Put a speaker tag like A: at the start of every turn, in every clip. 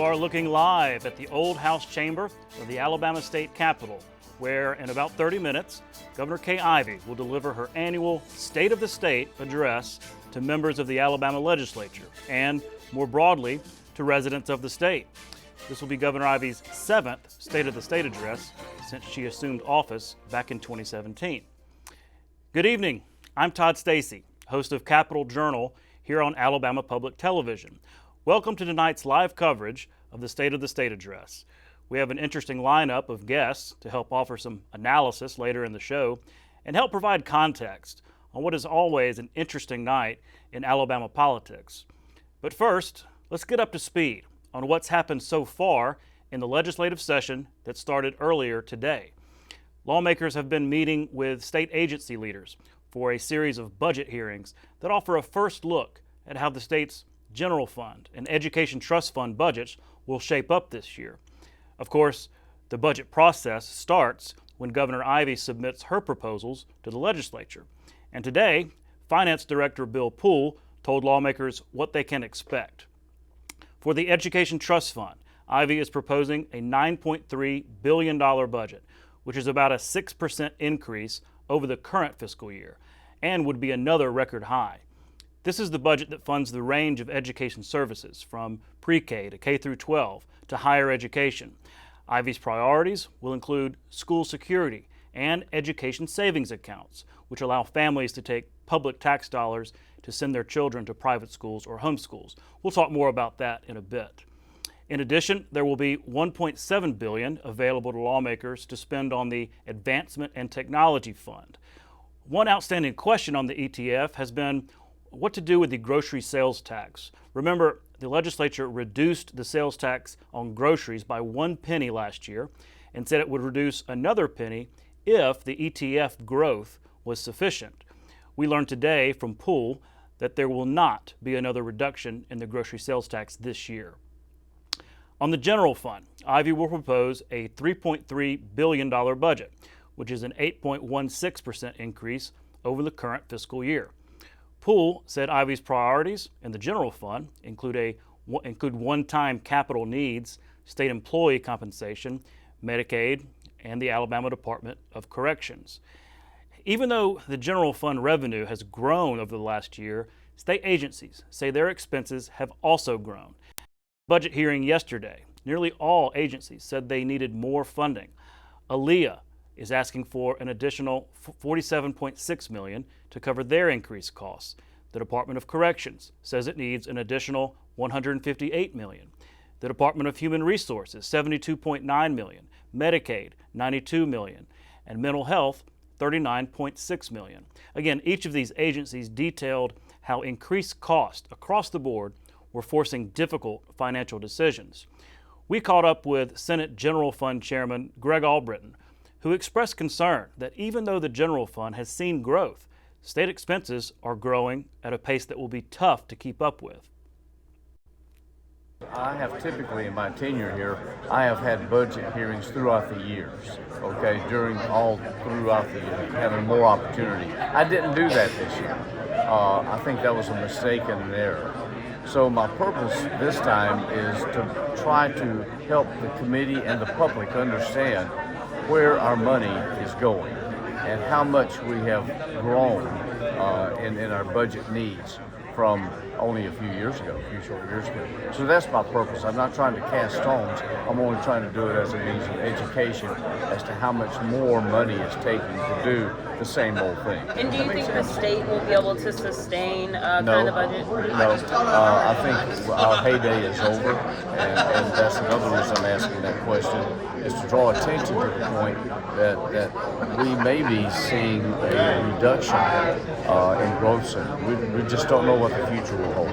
A: You are looking live at the Old House Chamber of the Alabama State Capitol, where in about 30 minutes, Governor Kay Ivey will deliver her annual State of the State address to members of the Alabama legislature and, more broadly, to residents of the state. This will be Governor Ivey's 7th State of the State address since she assumed office back in 2017. Good evening. I'm Todd Stacy, host of Capitol Journal here on Alabama Public Television. Welcome to tonight's live coverage of the State of the State address. We have an interesting lineup of guests to help offer some analysis later in the show and help provide context on what is always an interesting night in Alabama politics. But first, let's get up to speed on what's happened so far in the legislative session that started earlier today. Lawmakers have been meeting with state agency leaders for a series of budget hearings that offer a first look at how the state's general fund and education trust fund budgets will shape up this year. Of course, the budget process starts when Governor Ivey submits her proposals to the legislature. And today, Finance Director Bill Poole told lawmakers what they can expect. For the Education Trust Fund, Ivey is proposing a $9.3 billion budget, which is about a 6% increase over the current fiscal year and would be another record high. This is the budget that funds the range of education services from pre-K to K through 12 to higher education. Ivey's priorities will include school security and education savings accounts, which allow families to take public tax dollars to send their children to private schools or homeschools. We'll talk more about that in a bit. In addition, there will be $1.7 billion available to lawmakers to spend on the Advancement and Technology Fund. One outstanding question on the ETF has been what to do with the grocery sales tax. Remember, the legislature reduced the sales tax on groceries by 1 penny last year and said it would reduce another penny if the ETF growth was sufficient. We learned today from Poole that there will not be another reduction in the grocery sales tax this year. On the general fund, Ivey will propose a $3.3 billion budget, which is an 8.16% increase over the current fiscal year. Poole said Ivey's priorities in the general fund include one-time capital needs, state employee compensation, Medicaid, and the Alabama Department of Corrections. Even though the general fund revenue has grown over the last year, state agencies say their expenses have also grown. Budget hearing yesterday, nearly all agencies said they needed more funding. ALEA is asking for an additional $47.6 million to cover their increased costs. The Department of Corrections says it needs an additional $158 million. The Department of Human Resources, $72.9 million. Medicaid, $92 million. And Mental Health, $39.6 million. Again, each of these agencies detailed how increased costs across the board were forcing difficult financial decisions. We caught up with Senate General Fund Chairman Greg Albritton, who expressed concern that even though the general fund has seen growth, state expenses are growing at a pace that will be tough to keep up with.
B: I have typically, in my tenure here, I have had budget hearings throughout the years, throughout the year, having more opportunity. I didn't do that this year. I think that was a mistake and an error. So my purpose this time is to try to help the committee and the public understand where our money is going and how much we have grown in our budget needs from only a few short years ago. So that's my purpose. I'm not trying to cast stones. I'm only trying to do it as a means of education as to how much more money it's taking to do the same old thing.
C: And do you think the state will be able to sustain kind of budget?
B: No. I think our heyday is over, and that's another reason I'm asking that question, is to draw attention to the point that we may be seeing a reduction in growth soon. We just don't know what the future will hold.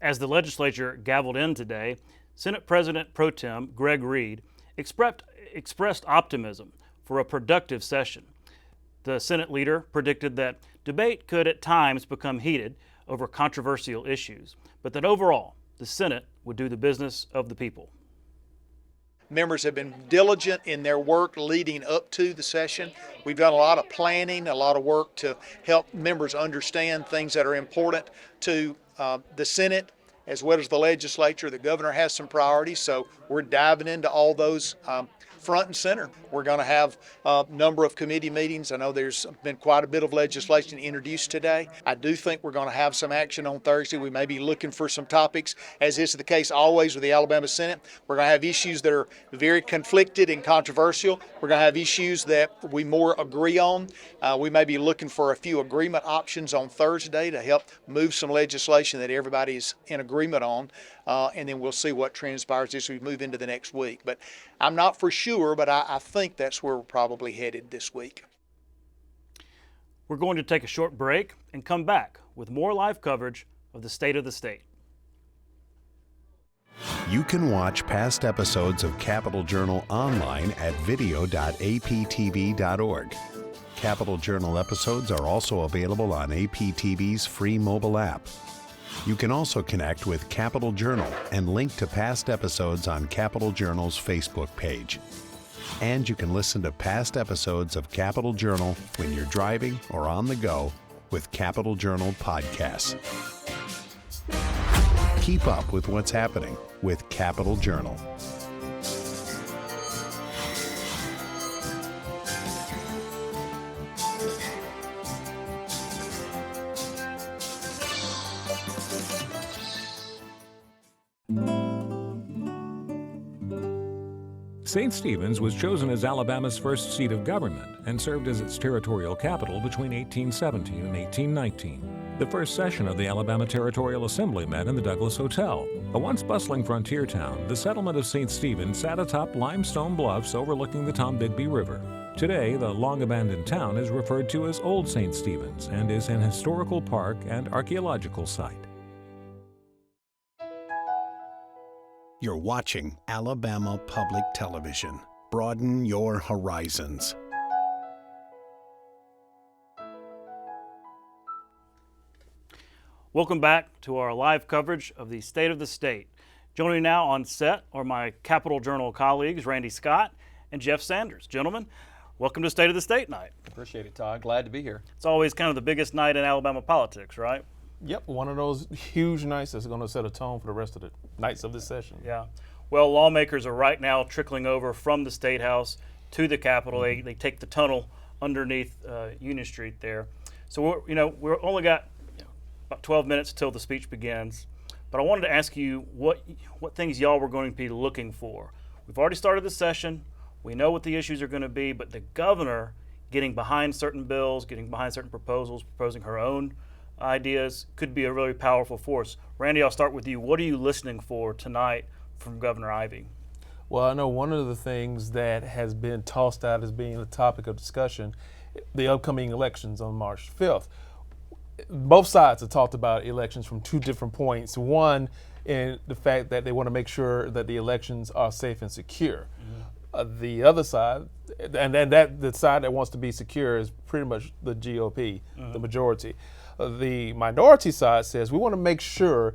A: As the legislature gavelled in today, Senate President Pro Tem Greg Reed expressed optimism for a productive session. The Senate leader predicted that debate could at times become heated over controversial issues, but that overall, the Senate would do the business of the people.
D: Members have been diligent in their work leading up to the session. We've done a lot of planning, a lot of work to help members understand things that are important to the Senate as well as the legislature. The governor has some priorities, so we're diving into all those front and center. We're going to have a number of committee meetings. I know there's been quite a bit of legislation introduced today. I do think we're going to have some action on Thursday. We may be looking for some topics, as is the case always with the Alabama Senate. We're going to have issues that are very conflicted and controversial. We're going to have issues that we more agree on. We may be looking for a few agreement options on Thursday to help move some legislation that everybody's in agreement on. And then we'll see what transpires as we move into the next week. But I'm not for sure, but I think that's where we're probably headed this week.
A: We're going to take a short break and come back with more live coverage of the State of the State.
E: You can watch past episodes of Capital Journal online at video.aptv.org. Capital Journal episodes are also available on APTV's free mobile app. You can also connect with Capital Journal and link to past episodes on Capital Journal's Facebook page. And you can listen to past episodes of Capital Journal when you're driving or on the go with Capital Journal podcasts. Keep up with what's happening with Capital Journal.
F: St. Stephen's was chosen as Alabama's first seat of government and served as its territorial capital between 1817 and 1819. The first session of the Alabama Territorial Assembly met in the Douglas Hotel. A once bustling frontier town, the settlement of St. Stephen sat atop limestone bluffs overlooking the Tombigbee River. Today, the long-abandoned town is referred to as Old St. Stephen's and is an historical park and archaeological site.
E: You're watching Alabama Public Television. Broaden your horizons.
A: Welcome back to our live coverage of the State of the State. Joining me now on set are my Capital Journal colleagues, Randy Scott and Jeff Sanders. Gentlemen, welcome to State of the State night.
G: Appreciate it, Todd. Glad to be here.
A: It's always kind of the biggest night in Alabama politics, right?
H: Yep, one of those huge nights that's going to set a tone for the rest of the nights of this session.
A: Yeah. Well, lawmakers are right now trickling over from the State House to the Capitol. They take the tunnel underneath Union Street there. So we're only got about 12 minutes till the speech begins. But I wanted to ask you what things y'all were going to be looking for. We've already started the session. We know what the issues are going to be, but the governor getting behind certain bills, getting behind certain proposals, proposing her own ideas could be a really powerful force. Randy, I'll start with you. What are you listening for tonight from Governor Ivey?
H: Well, I know one of the things that has been tossed out as being a topic of discussion, the upcoming elections on March 5th. Both sides have talked about elections from two different points. One, in the fact that they want to make sure that the elections are safe and secure. Mm-hmm. The other side, and that the side that wants to be secure is pretty much the GOP, the majority. The minority side says we want to make sure,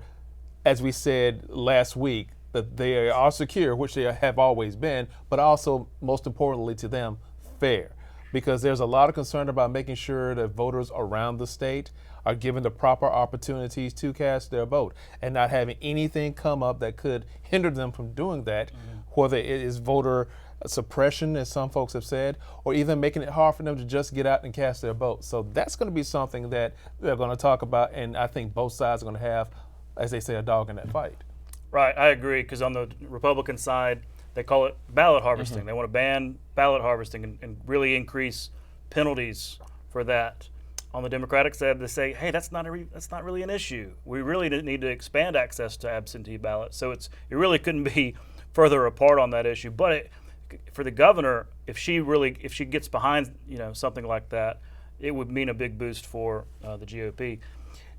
H: as we said last week, that they are secure, which they have always been, but also, most importantly to them, fair. Because there's a lot of concern about making sure that voters around the state are given the proper opportunities to cast their vote and not having anything come up that could hinder them from doing that, whether it is voter suppression, as some folks have said, or even making it hard for them to just get out and cast their vote. So that's going to be something that they're going to talk about, and I think both sides are going to have, as they say, a dog in that fight.
A: Right, I agree, because on the Republican side, they call it ballot harvesting. They want to ban ballot harvesting and really increase penalties for that. On the Democratic side, they say, hey, that's not really an issue. We really need to expand access to absentee ballots. So it really couldn't be further apart on that issue. But for the governor, if she gets behind something like that, it would mean a big boost for the GOP.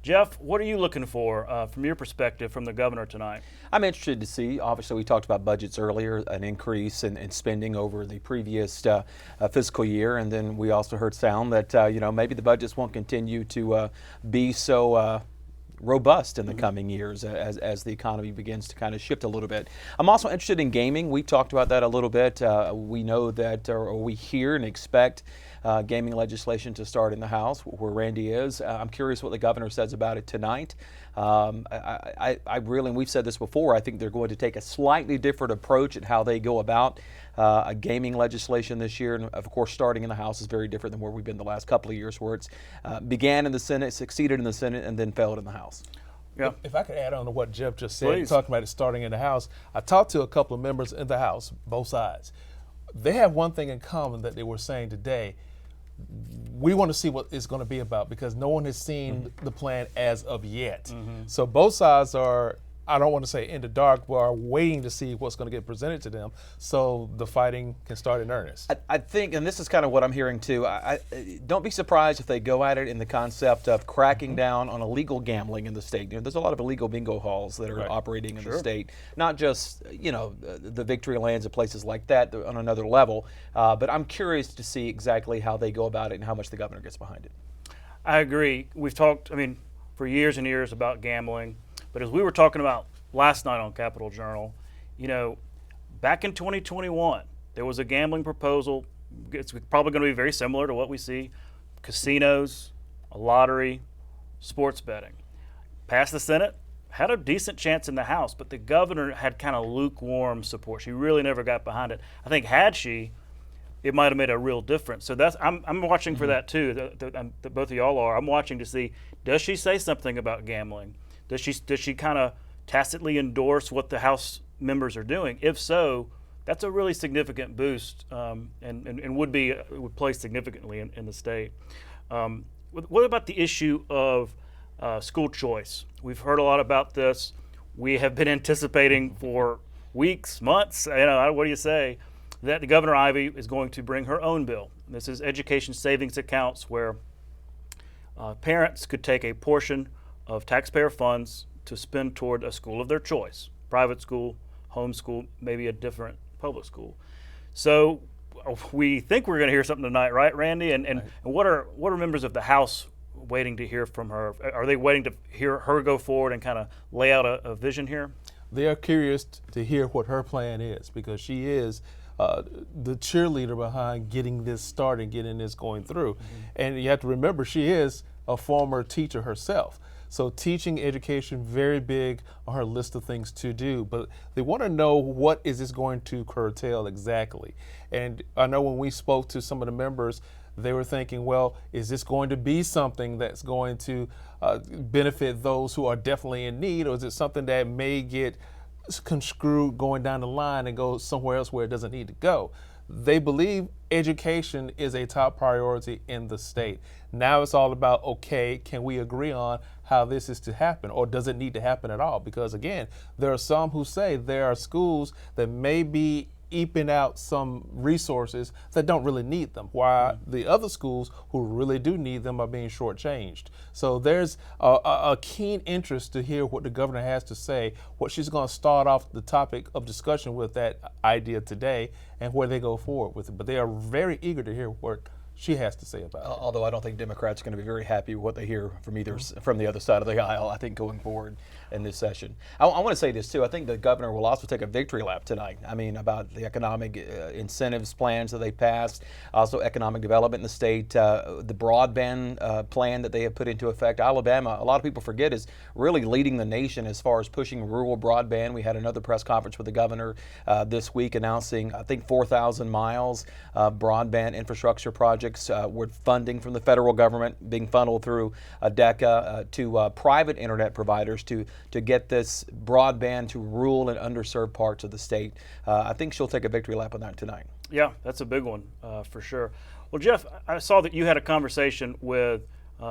A: Jeff, what are you looking for from your perspective from the governor tonight?
G: I'm interested to see, obviously we talked about budgets earlier, an increase in spending over the previous fiscal year, and then we also heard sound that maybe the budgets won't continue to be so robust in the coming years as the economy begins to kind of shift a little bit. I'm also interested in gaming. We've talked about that a little bit. We know that, or we hear and expect gaming legislation to start in the House, where Randy is. I'm curious what the governor says about it tonight. I really, and we've said this before, I think they're going to take a slightly different approach at how they go about a gaming legislation this year. And of course, starting in the House is very different than where we've been the last couple of years, where it's began in the Senate, succeeded in the Senate, and then failed in the House.
H: Yeah. If I could add on to what Jeff just said,
A: Please.
H: talking about it starting in the House, I talked to a couple of members in the House, both sides. They have one thing in common that they were saying today. We want to see what it's going to be about because no one has seen the plan as of yet. So both sides are, I don't want to say in the dark, but are waiting to see what's going to get presented to them so the fighting can start in earnest.
G: I think, and this is kind of what I'm hearing too, don't be surprised if they go at it in the concept of cracking down on illegal gambling in the state. You know, there's a lot of illegal bingo halls that are operating in the state, not just, you know, the Victory Lands and places like that on another level, but I'm curious to see exactly how they go about it and how much the governor gets behind it.
A: I agree. We've talked, for years and years about gambling. But as we were talking about last night on Capitol Journal, you know, back in 2021, there was a gambling proposal. It's probably going to be very similar to what we see: casinos, a lottery, sports betting. Passed the Senate, had a decent chance in the House, but the governor had kind of lukewarm support. She really never got behind it. I think had she, it might have made a real difference. So I'm watching for that too. That both of y'all are. I'm watching to see, does she say something about gambling? Does she kind of tacitly endorse what the House members are doing? If so, that's a really significant boost and would play significantly in the state. What about the issue of school choice? We've heard a lot about this. We have been anticipating for weeks, months, what do you say, that the Governor Ivey is going to bring her own bill. This is education savings accounts where parents could take a portion of taxpayer funds to spend toward a school of their choice, private school, homeschool, maybe a different public school. So we think we're going to hear something tonight, right, Randy? And what are members of the House waiting to hear from her? Are they waiting to hear her go forward and kind of lay out a vision here?
H: They are curious to hear what her plan is because she is the cheerleader behind getting this started, getting this going through. And you have to remember, she is a former teacher herself. So teaching, education, very big on her list of things to do, but they want to know what is this going to curtail exactly. And I know when we spoke to some of the members, they were thinking, well, is this going to be something that's going to benefit those who are definitely in need, or is it something that may get construed going down the line and go somewhere else where it doesn't need to go? They believe education is a top priority in the state. Now it's all about, okay, can we agree on how this is to happen, or does it need to happen at all? Because again, there are some who say there are schools that may be eking out some resources that don't really need them, while the other schools who really do need them are being shortchanged. So there's a keen interest to hear what the governor has to say, what she's going to start off the topic of discussion with that idea today, and where they go forward with it. But they are very eager to hear what she has to say about it.
G: Although I don't think Democrats are going to be very happy with what they hear from from the other side of the aisle, I think, going forward in this session. I want to say this too. I think the governor will also take a victory lap tonight. About the economic incentives plans that they passed, also economic development in the state, the broadband plan that they have put into effect. Alabama, a lot of people forget, is really leading the nation as far as pushing rural broadband. We had another press conference with the governor this week announcing, I think, 4,000 miles broadband infrastructure projects with funding from the federal government being funneled through DECA to private internet providers to get this broadband to rural and underserved parts of the state. I think she'll take a victory lap on that tonight.
A: Yeah, that's a big one for sure. Well, Jeff, I saw that you had a conversation with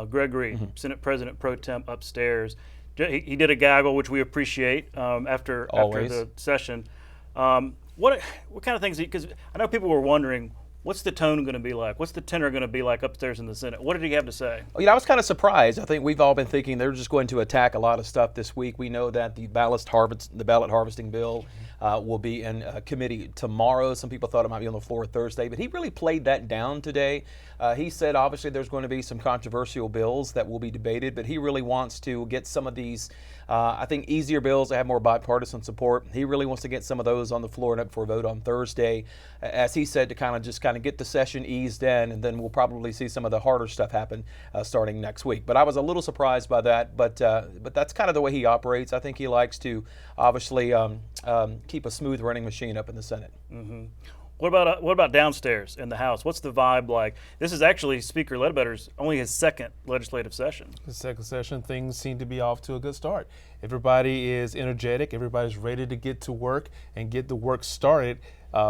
A: Gregory, Senate President Pro Tem, upstairs. He did a gaggle, which we appreciate after the session. What kind of things? Because I know people were wondering, What's the tone going to be like? What's the tenor going to be like upstairs in the Senate? What did he have to say?
G: Well, I was kind of surprised. I think we've all been thinking they're just going to attack a lot of stuff this week. We know that the ballot harvesting bill will be in committee tomorrow. Some people thought it might be on the floor Thursday, but he really played that down today. He said obviously there's going to be some controversial bills that will be debated, but he really wants to get some of these, I think, easier bills that have more bipartisan support. He really wants to get some of those on the floor and up for a vote on Thursday, as he said, to kind of get the session eased in, and then we'll probably see some of the harder stuff happen starting next week. But I was a little surprised by that, but that's kind of the way he operates. I think he likes to obviously keep a smooth running machine up in the Senate.
A: Mm-hmm. What about downstairs in the House? What's the vibe like? This is actually Speaker Ledbetter's only his second legislative session.
H: The second session, things seem to be off to a good start. Everybody is energetic. Everybody's ready to get to work and get the work started.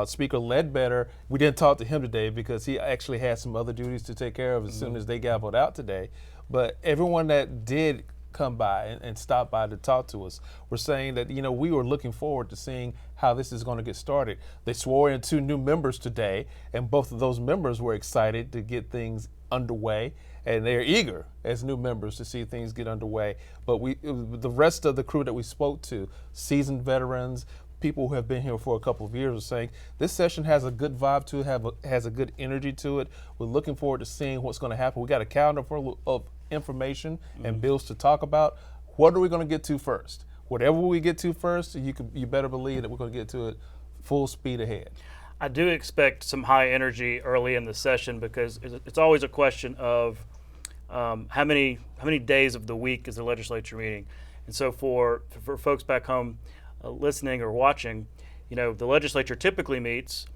H: Speaker Ledbetter, we didn't talk to him today because he actually had some other duties to take care of as soon as they gavelled out today. But everyone that did come by and stop by to talk to us were saying that, we were looking forward to seeing how this is going to get started. They swore in 2 new members today, and both of those members were excited to get things underway, and they're eager as new members to see things get underway. But the rest of the crew that we spoke to, seasoned veterans, people who have been here for a couple of years, are saying this session has a good vibe to it, has a good energy to it. We're looking forward to seeing what's going to happen. We got a calendar of information and bills to talk about. What are we going to get to first? Whatever we get to first, you better believe that we're going to get to it full speed ahead.
A: I do expect some high energy early in the session because it's always a question of how many days of the week is the legislature meeting. And so for folks back home listening or watching, the legislature typically meets,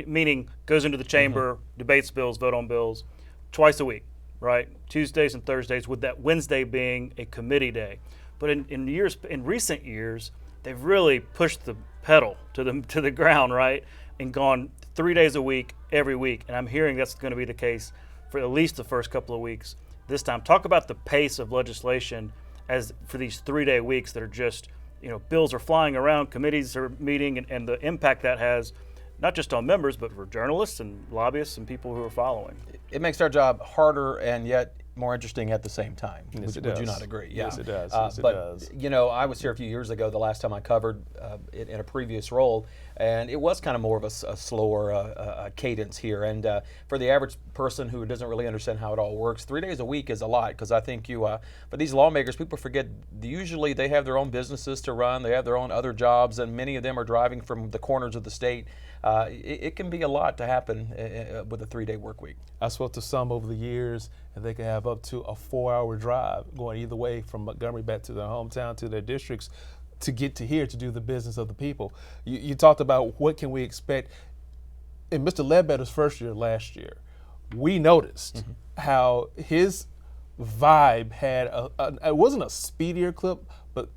A: meaning goes into the chamber, debates bills, vote on bills, twice a week, right? Tuesdays and Thursdays, with that Wednesday being a committee day. But in recent years, they've really pushed the pedal to the ground, right, and gone 3 days a week, every week. And I'm hearing that's going to be the case for at least the first couple of weeks this time. Talk about the pace of legislation as for these 3-day weeks that are just, bills are flying around, committees are meeting, and the impact that has, not just on members, but for journalists and lobbyists and people who are following.
G: It makes our job harder and yet more interesting at the same time.
H: Yes,
G: would you not agree? Yeah.
H: Yes, it does.
G: It does. I was here a few years ago, the last time I covered it in a previous role, and it was kind of more of a slower cadence here. And for the average person who doesn't really understand how it all works, 3 days a week is a lot, because I think for these lawmakers, people forget usually they have their own businesses to run, they have their own other jobs, and many of them are driving from the corners of the state. It can be a lot to happen with a 3-day work week.
H: I spoke to some over the years, and they can have up to a 4-hour drive going either way from Montgomery back to their hometown, to their districts, to get to here to do the business of the people. You talked about what can we expect. In Mr. Ledbetter's first year last year, we noticed how his vibe had it wasn't a speedier clip, but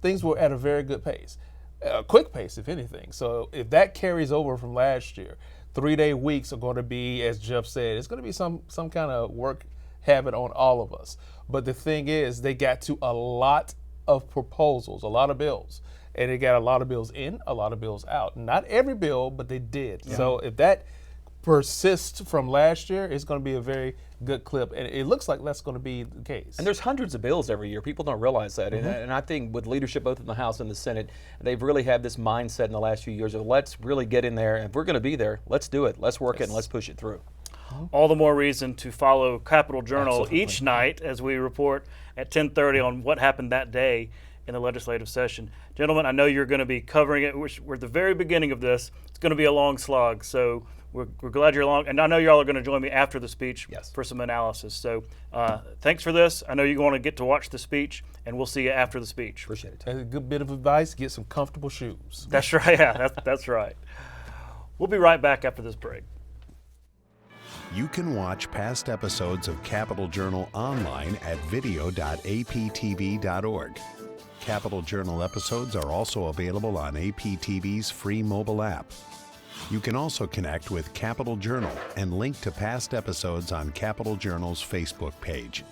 H: things were at a very good pace. A quick pace, if anything. So if that carries over from last year, 3-day weeks are going to be, as Jeff said, it's going to be some kind of work habit on all of us. But the thing is, they got to a lot of proposals, a lot of bills, and they got a lot of bills in, a lot of bills out. Not every bill, but they did. Yeah. So if that persists from last year, it's going to be a very good clip, and it looks like that's going to be the case.
G: And there's hundreds of bills every year. People don't realize that. And I think with leadership both in the House and the Senate, they've really had this mindset in the last few years of let's really get in there. If we're going to be there, let's do it. Let's work it and let's push it through.
A: All the more reason to follow Capitol Journal each night as we report at 10:30 on what happened that day in the legislative session. Gentlemen, I know you're going to be covering it. We're at the very beginning of this. It's going to be a long slog, so we're glad you're along. And I know y'all are going to join me after the speech for some analysis. So thanks for this. I know you're going to get to watch the speech, and we'll see you after the speech.
G: Appreciate it.
H: And a good bit of advice, get some comfortable shoes.
A: That's right. Yeah, that's right. We'll be right back after this break.
E: You can watch past episodes of Capitol Journal online at video.aptv.org. Capitol Journal episodes are also available on APTV's free mobile app. You can also connect with Capitol Journal and link to past episodes on Capitol Journal's Facebook page.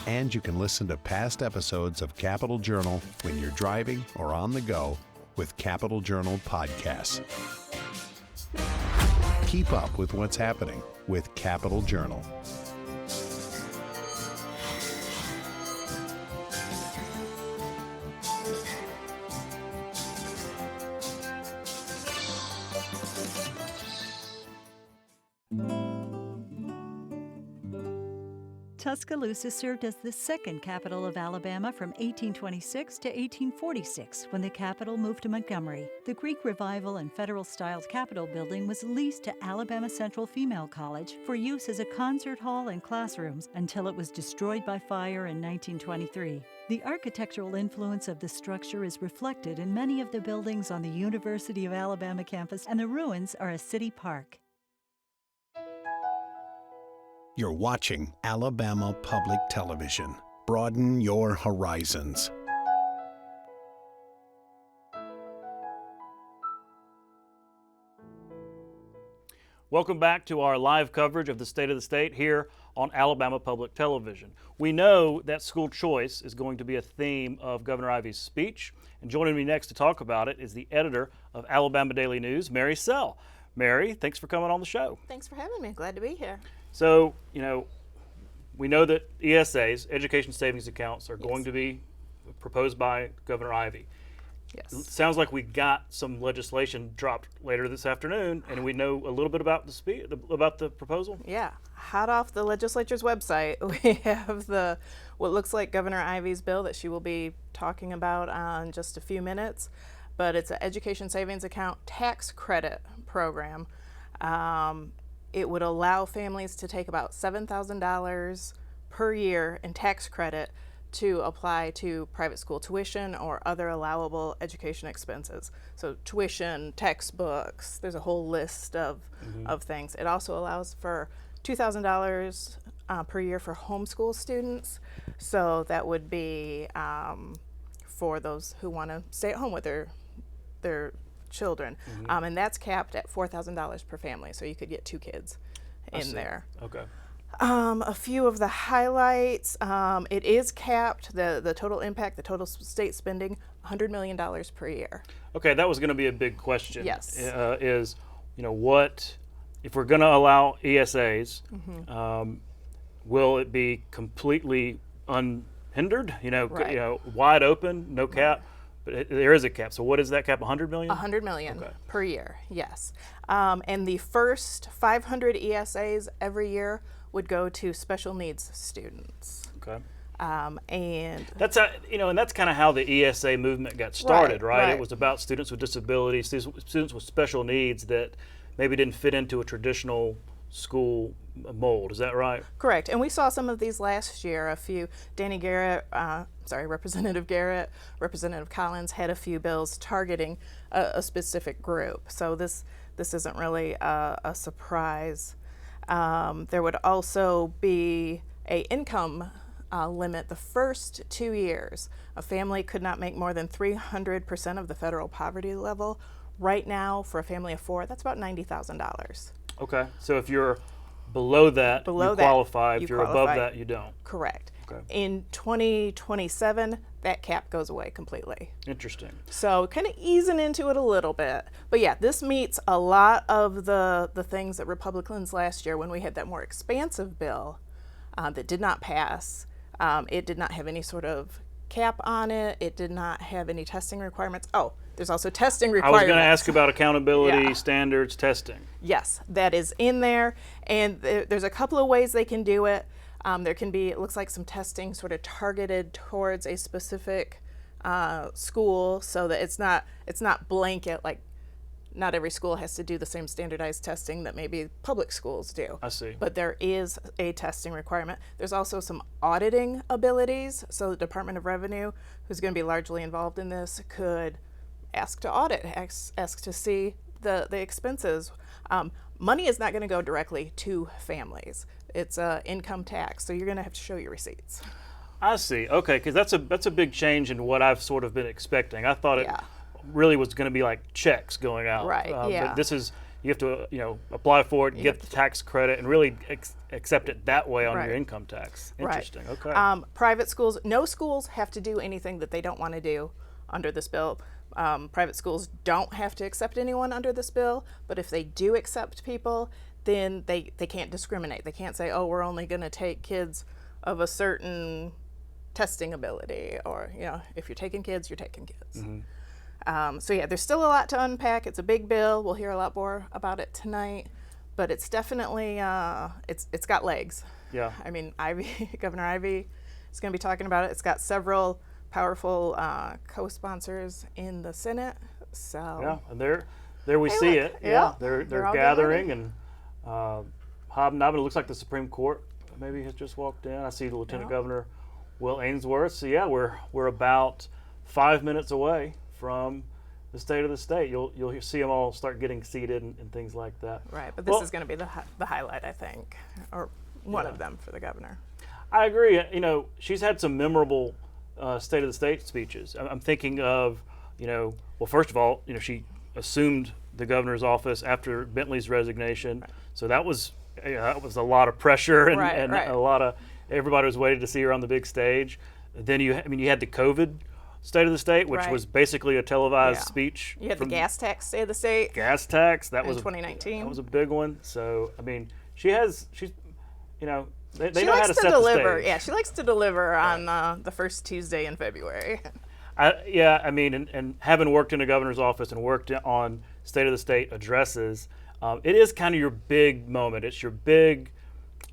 E: And you can listen to past episodes of Capitol Journal when you're driving or on the go with Capitol Journal podcasts. Keep up with what's happening with Capital Journal.
I: Tuscaloosa served as the second capital of Alabama from 1826 to 1846 when the capital moved to Montgomery. The Greek Revival and Federal-styled Capitol building was leased to Alabama Central Female College for use as a concert hall and classrooms until it was destroyed by fire in 1923. The architectural influence of the structure is reflected in many of the buildings on the University of Alabama campus, and the ruins are a city park.
E: You're watching Alabama Public Television. Broaden your horizons.
A: Welcome back to our live coverage of the State of the State here on Alabama Public Television. We know that school choice is going to be a theme of Governor Ivey's speech, and joining me next to talk about it is the editor of Alabama Daily News, Mary Sell. Mary, thanks for coming on the show.
J: Thanks for having me. Glad to be here.
A: So, we know that ESAs, education savings accounts, are going to be proposed by Governor Ivey.
J: Yes.
A: It sounds like we got some legislation dropped later this afternoon, and we know a little bit about the proposal.
J: Yeah, hot off the legislature's website, we have what looks like Governor Ivey's bill that she will be talking about in just a few minutes. But it's an education savings account tax credit program. It would allow families to take about $7,000 per year in tax credit to apply to private school tuition or other allowable education expenses. So tuition, textbooks, there's a whole list of things. It also allows for $2,000 per year for homeschool students. So that would be for those who want to stay at home with their children. And that's capped at $4,000 per family. So you could get 2 kids in there.
A: Okay.
J: A few of the highlights, it is capped, the total impact, the total state spending, $100 million per year.
A: Okay, that was going to be a big question.
J: Yes.
A: What, if we're going to allow ESAs, will it be completely unhindered?
J: Right.
A: Wide open, no cap? But there is a cap. So what is that cap, 100 million?
J: 100 million
A: Okay.
J: per year, yes. And the first 500 ESAs every year would go to special needs students.
A: Okay.
J: And
A: That's and that's kind of how the ESA movement got started, right?
J: Right.
A: It was about students with disabilities, students with special needs that maybe didn't fit into a traditional school mold. Is that right?
J: correct. And we saw some of these last year. Representative Garrett, Representative Collins had a few bills targeting a specific group. So this isn't really a surprise. There would also be a income limit the first 2 years. A family could not make more than 300% of the federal poverty level. Right now, for a family of 4, that's about $90,000.
A: Okay. So if you're below that, you qualify. If you're above that, you don't.
J: Correct.
A: Okay.
J: In 2027, that cap goes away completely.
A: Interesting.
J: So kind of easing into it a little bit. But yeah, this meets a lot of the things that Republicans last year, when we had that more expansive bill that did not pass, it did not have any sort of cap on it. It did not have any testing requirements. Oh, there's also testing
A: I
J: requirements.
A: was going to ask about accountability,
J: Yeah.
A: standards, testing.
J: Yes, that is in there. And there's a couple of ways they can do it. There can be, it looks like, some testing sort of targeted towards a specific school, so that it's not blanket, like not every school has to do the same standardized testing that maybe public schools do.
A: I see.
J: But there is a testing requirement. There's also some auditing abilities. So the Department of Revenue, who's going to be largely involved in this, could ask to audit, ask to see the expenses. Money is not going to go directly to families. It's income tax, so you're going to have to show your receipts.
A: I see. Okay, because that's a big change in what I've sort of been expecting. I thought it
J: Yeah.
A: really was going to be like checks going out.
J: Right, yeah.
A: But this is, you have to apply for it, get the tax credit, and really accept it that way on
J: Right.
A: your income tax.
J: Right.
A: Interesting. Okay.
J: Private schools, no schools have to do anything that they don't want to do under this bill. Private schools don't have to accept anyone under this bill, but if they do accept people, then they can't discriminate. They can't say, oh, we're only going to take kids of a certain testing ability, or, you know, if you're taking kids, you're taking kids. So yeah, there's still a lot to unpack. It's a big bill. We'll hear a lot more about it tonight, but it's definitely, it's got legs.
A: Yeah.
J: I mean, Governor Ivey is going to be talking about it. It's got several powerful co-sponsors in the Senate. So
A: Yeah, and there we
J: Hey,
A: see
J: look,
A: it.
J: yeah,
A: they're
J: they're all
A: gathering
J: getting
A: and hobnobbing. It looks like the Supreme Court maybe has just walked in. I see the Lieutenant Governor Will Ainsworth. So yeah, we're about 5 minutes away from the state of the state. You'll see them all start getting seated and things like that.
J: right, but this is going to be the highlight, I think, or one of them for the governor.
A: I agree. You know, she's had some memorable state of the state speeches. I'm thinking of, you know, well, first of all, you know, she assumed the governor's office after Bentley's resignation, so that was a lot of pressure and a lot of everybody was waiting to see her on the big stage. Then you had the COVID state of the state, which was basically a televised speech.
J: You had the gas tax state of the state.
A: Gas tax that
J: in
A: was
J: 2019.
A: That was a big one. So I mean, she's you know, they
J: She
A: know how
J: likes
A: to
J: to
A: set
J: deliver.
A: the stage.
J: Yeah, she likes to deliver on the first Tuesday in February.
A: I mean, and having worked in a governor's office and worked on state of the state addresses, it is kind of your big moment. It's your big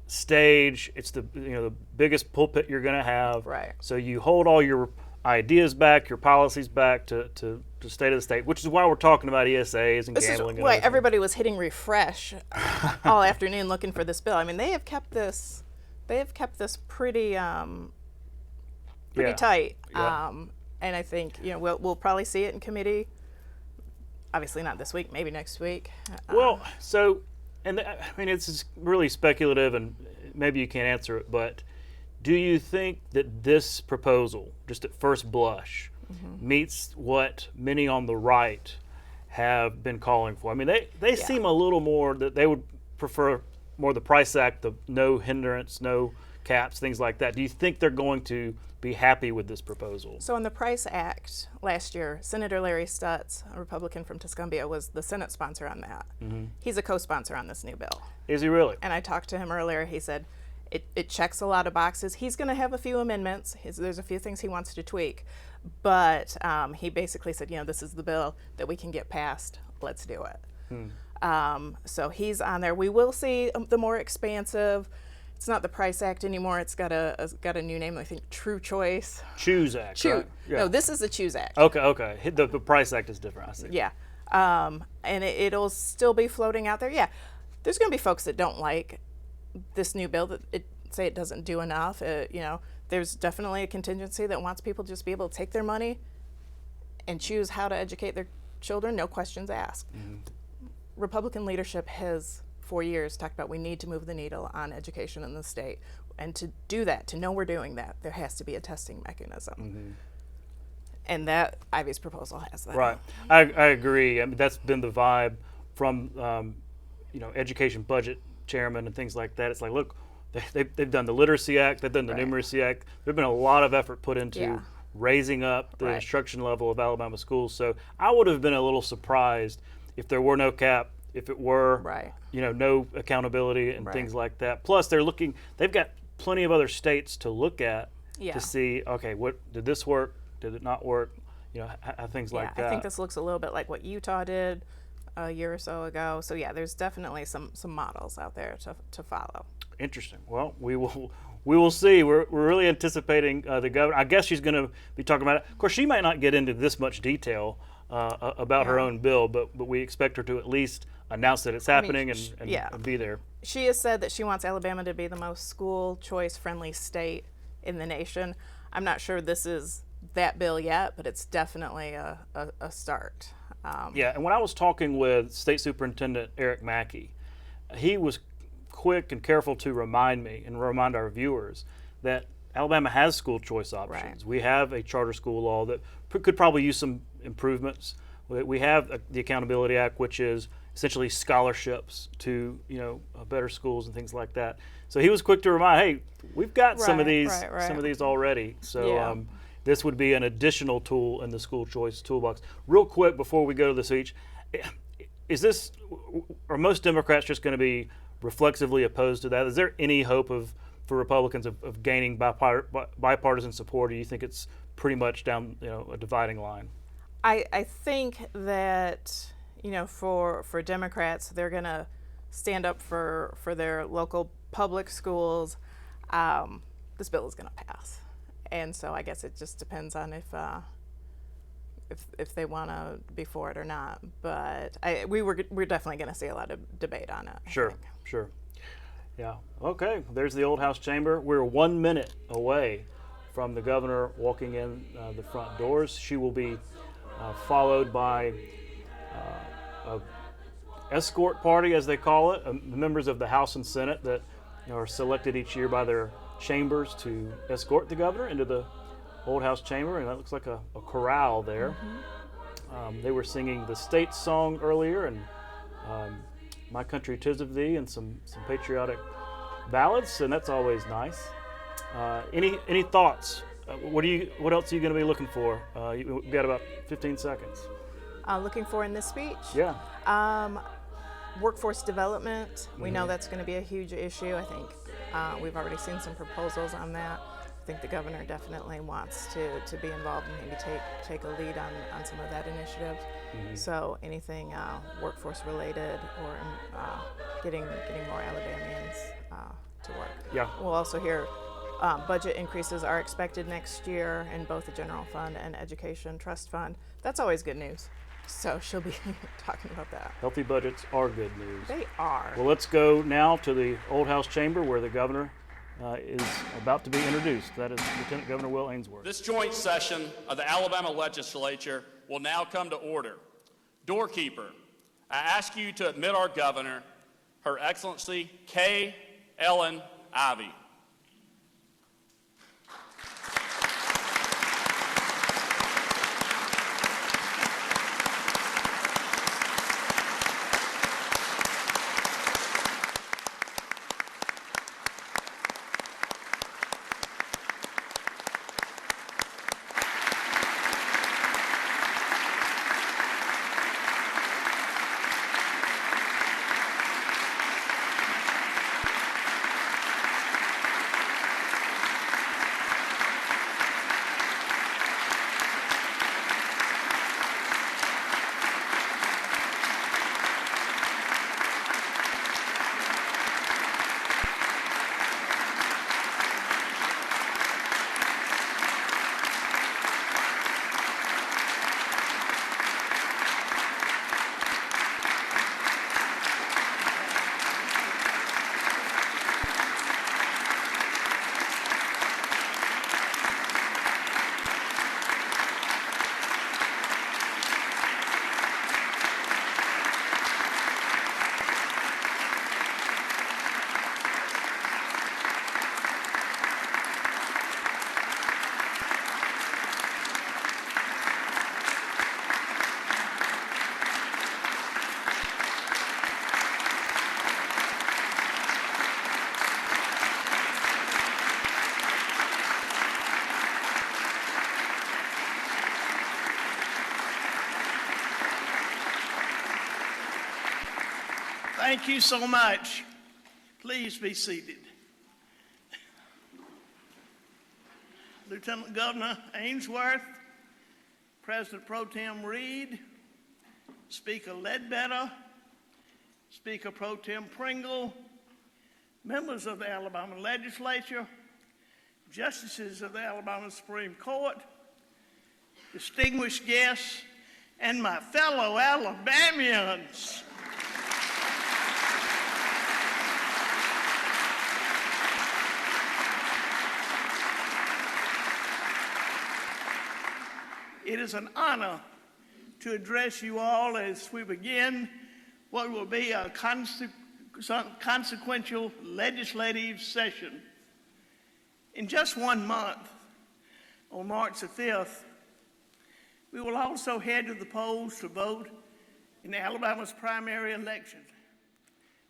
A: stage. It's the biggest pulpit you're going to have.
J: Right.
A: So you hold all your ideas back, your policies back to state of the state, which is why we're talking about ESAs and
J: This
A: gambling.
J: is why everybody was hitting refresh all afternoon looking for this bill. I mean, they have kept this pretty tight.
A: Yeah.
J: And I think we'll probably see it in committee. Obviously not this week, maybe next week.
A: Well, so, and I mean, it's just really speculative, and maybe you can't answer it, but do you think that this proposal, just at first blush, meets what many on the right have been calling for? I mean, they seem a little more that they would prefer more the Price Act, the no hindrance, no caps, things like that. Do you think they're going to be happy with this proposal?
J: So in the Price Act last year, Senator Larry Stutz, a Republican from Tuscumbia, was the Senate sponsor on that. He's a co-sponsor on this new bill.
A: Is he really?
J: And I talked to him earlier. He said it checks a lot of boxes. He's going to have a few amendments. There's a few things he wants to tweak. But he basically said, this is the bill that we can get passed. Let's do it. So he's on there. We will see the more expansive. It's not the Price Act anymore. It's got a new name. I think True Choice.
A: Choose Act. Right? Yeah.
J: No, this is the Choose Act.
A: Okay. The Price Act is different. I see.
J: Yeah. And it'll still be floating out there. Yeah. There's going to be folks that don't like this new bill, that say it doesn't do enough. There's definitely a contingency that wants people to just be able to take their money and choose how to educate their children, no questions asked. Republican leadership has, for years, talked about we need to move the needle on education in the state. And to do that, to know we're doing that, there has to be a testing mechanism. And that Ivey's proposal has that.
A: Right. I agree. I mean, that's been the vibe from education budget chairman and things like that. It's like, look, they've done the Literacy Act, they've done the Numeracy Act. There's been a lot of effort put into raising up the instruction level of Alabama schools. So I would have been a little surprised if there were no cap, if it were no accountability and things like that. Plus they've got plenty of other states to look at to see, okay, what did this work? Did it not work? Things like that.
J: I think this looks a little bit like what Utah did a year or so ago. So yeah, there's definitely some models out there to follow.
A: Interesting. Well, we will see. We're really anticipating the governor. I guess she's going to be talking about it. Of course, she might not get into this much detail about her own bill, but we expect her to at least announce that it's happening and be there.
J: She has said that she wants Alabama to be the most school choice friendly state in the nation. I'm not sure this is that bill yet, but it's definitely a start.
A: And when I was talking with State Superintendent Eric Mackey, he was quick and careful to remind me and remind our viewers that Alabama has school choice options. We have a charter school law that could probably use some improvements. We have the Accountability Act, which is essentially scholarships to better schools and things like that. So he was quick to remind, hey, we've got some of these already. So this would be an additional tool in the school choice toolbox. Real quick before we go to the speech, are most Democrats just going to be reflexively opposed to that? Is there any hope for Republicans of gaining bipartisan support, or do you think it's pretty much down a dividing line?
J: I think that for Democrats, they're going to stand up for their local public schools. This bill is going to pass, and so I guess it just depends on if they want to be for it or not. But we're definitely going to see a lot of debate on it.
A: Sure. Yeah. Okay. There's the old House chamber. We're 1 minute away from the governor walking in the front doors. She will be followed by a escort party, as they call it, members of the House and Senate that are selected each year by their chambers to escort the governor into the old House chamber, and that looks like a corral there. Mm-hmm. They were singing the state song earlier, and My Country 'Tis of Thee, and some patriotic ballads, and that's always nice. Any thoughts? What else are you going to be looking for? We've got about 15 seconds.
J: Looking for in this speech?
A: Yeah.
J: Workforce development. We know that's going to be a huge issue. I think we've already seen some proposals on that. I think the governor definitely wants to be involved and maybe take a lead on some of that initiative. Mm-hmm. So anything workforce related or getting more Alabamians to work.
A: Yeah.
J: We'll also hear budget increases are expected next year in both the general fund and education trust fund. That's always good news. So she'll be talking about that.
A: Healthy budgets are good news.
J: They are.
A: Well, let's go now to the old House chamber where the governor is about to be introduced. That is Lieutenant Governor Will Ainsworth.
K: This joint session of the Alabama Legislature will now come to order. Doorkeeper, I ask you to admit our governor, Her Excellency K. Ellen Ivey.
L: Thank you so much. Please be seated. Lieutenant Governor Ainsworth, President Pro Tem Reed, Speaker Ledbetter, Speaker Pro Tem Pringle, members of the Alabama Legislature, justices of the Alabama Supreme Court, distinguished guests, and my fellow Alabamians. It is an honor to address you all as we begin what will be a consequential legislative session. In just 1 month, on March the 5th, we will also head to the polls to vote in Alabama's primary election,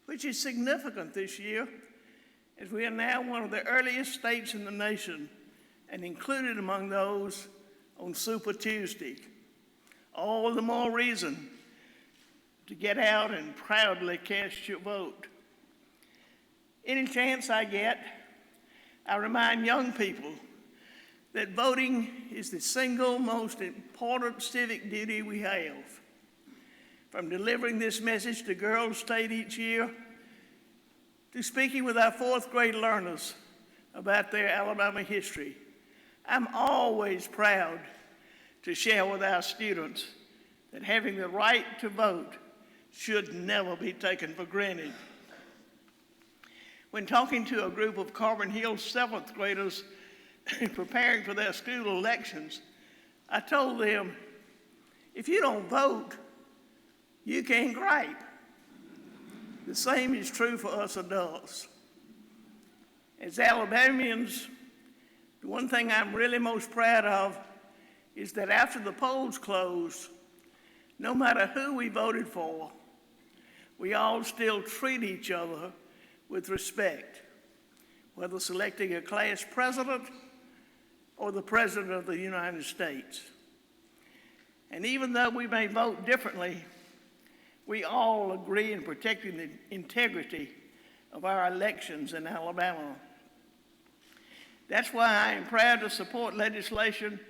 L: which is significant this year as we are now one of the earliest states in the nation and included among those on Super Tuesday. All the more reason to get out and proudly cast your vote. Any chance I get, I remind young people that voting is the single most important civic duty we have. From delivering this message to Girls State each year, to speaking with our fourth grade learners about their Alabama history, I'm always proud to share with our students that having the right to vote should never be taken for granted. When talking to a group of Carbon Hills 7th graders preparing for their school elections, I told them, if you don't vote, you can't gripe. The same is true for us adults. As Alabamians, the one thing I'm really most proud of is that after the polls close, no matter who we voted for, we all still treat each other with respect, whether selecting a class president or the President of the United States. And even though we may vote differently, we all agree in protecting the integrity of our elections in Alabama. That's why I am proud to support legislation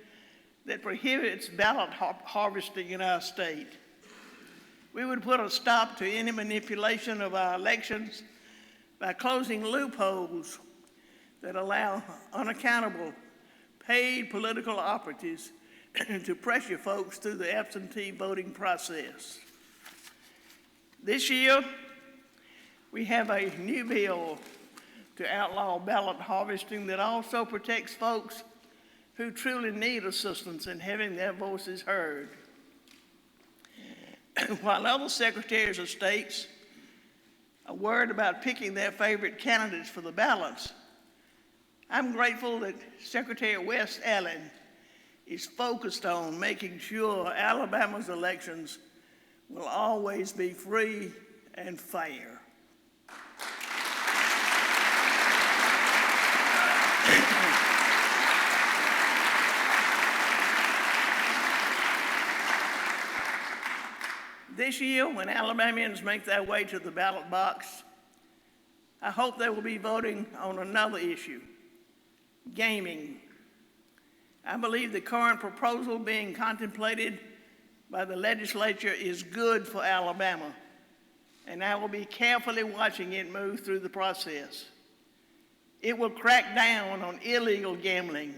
L: that prohibits ballot harvesting in our state. We would put a stop to any manipulation of our elections by closing loopholes that allow unaccountable, paid political operatives to pressure folks through the absentee voting process. This year, we have a new bill to outlaw ballot harvesting that also protects folks who truly need assistance in having their voices heard. While other secretaries of states are worried about picking their favorite candidates for the ballots, I'm grateful that Secretary West Allen is focused on making sure Alabama's elections will always be free and fair. This year, when Alabamians make their way to the ballot box, I hope they will be voting on another issue, gaming. I believe the current proposal being contemplated by the legislature is good for Alabama, and I will be carefully watching it move through the process. It will crack down on illegal gambling,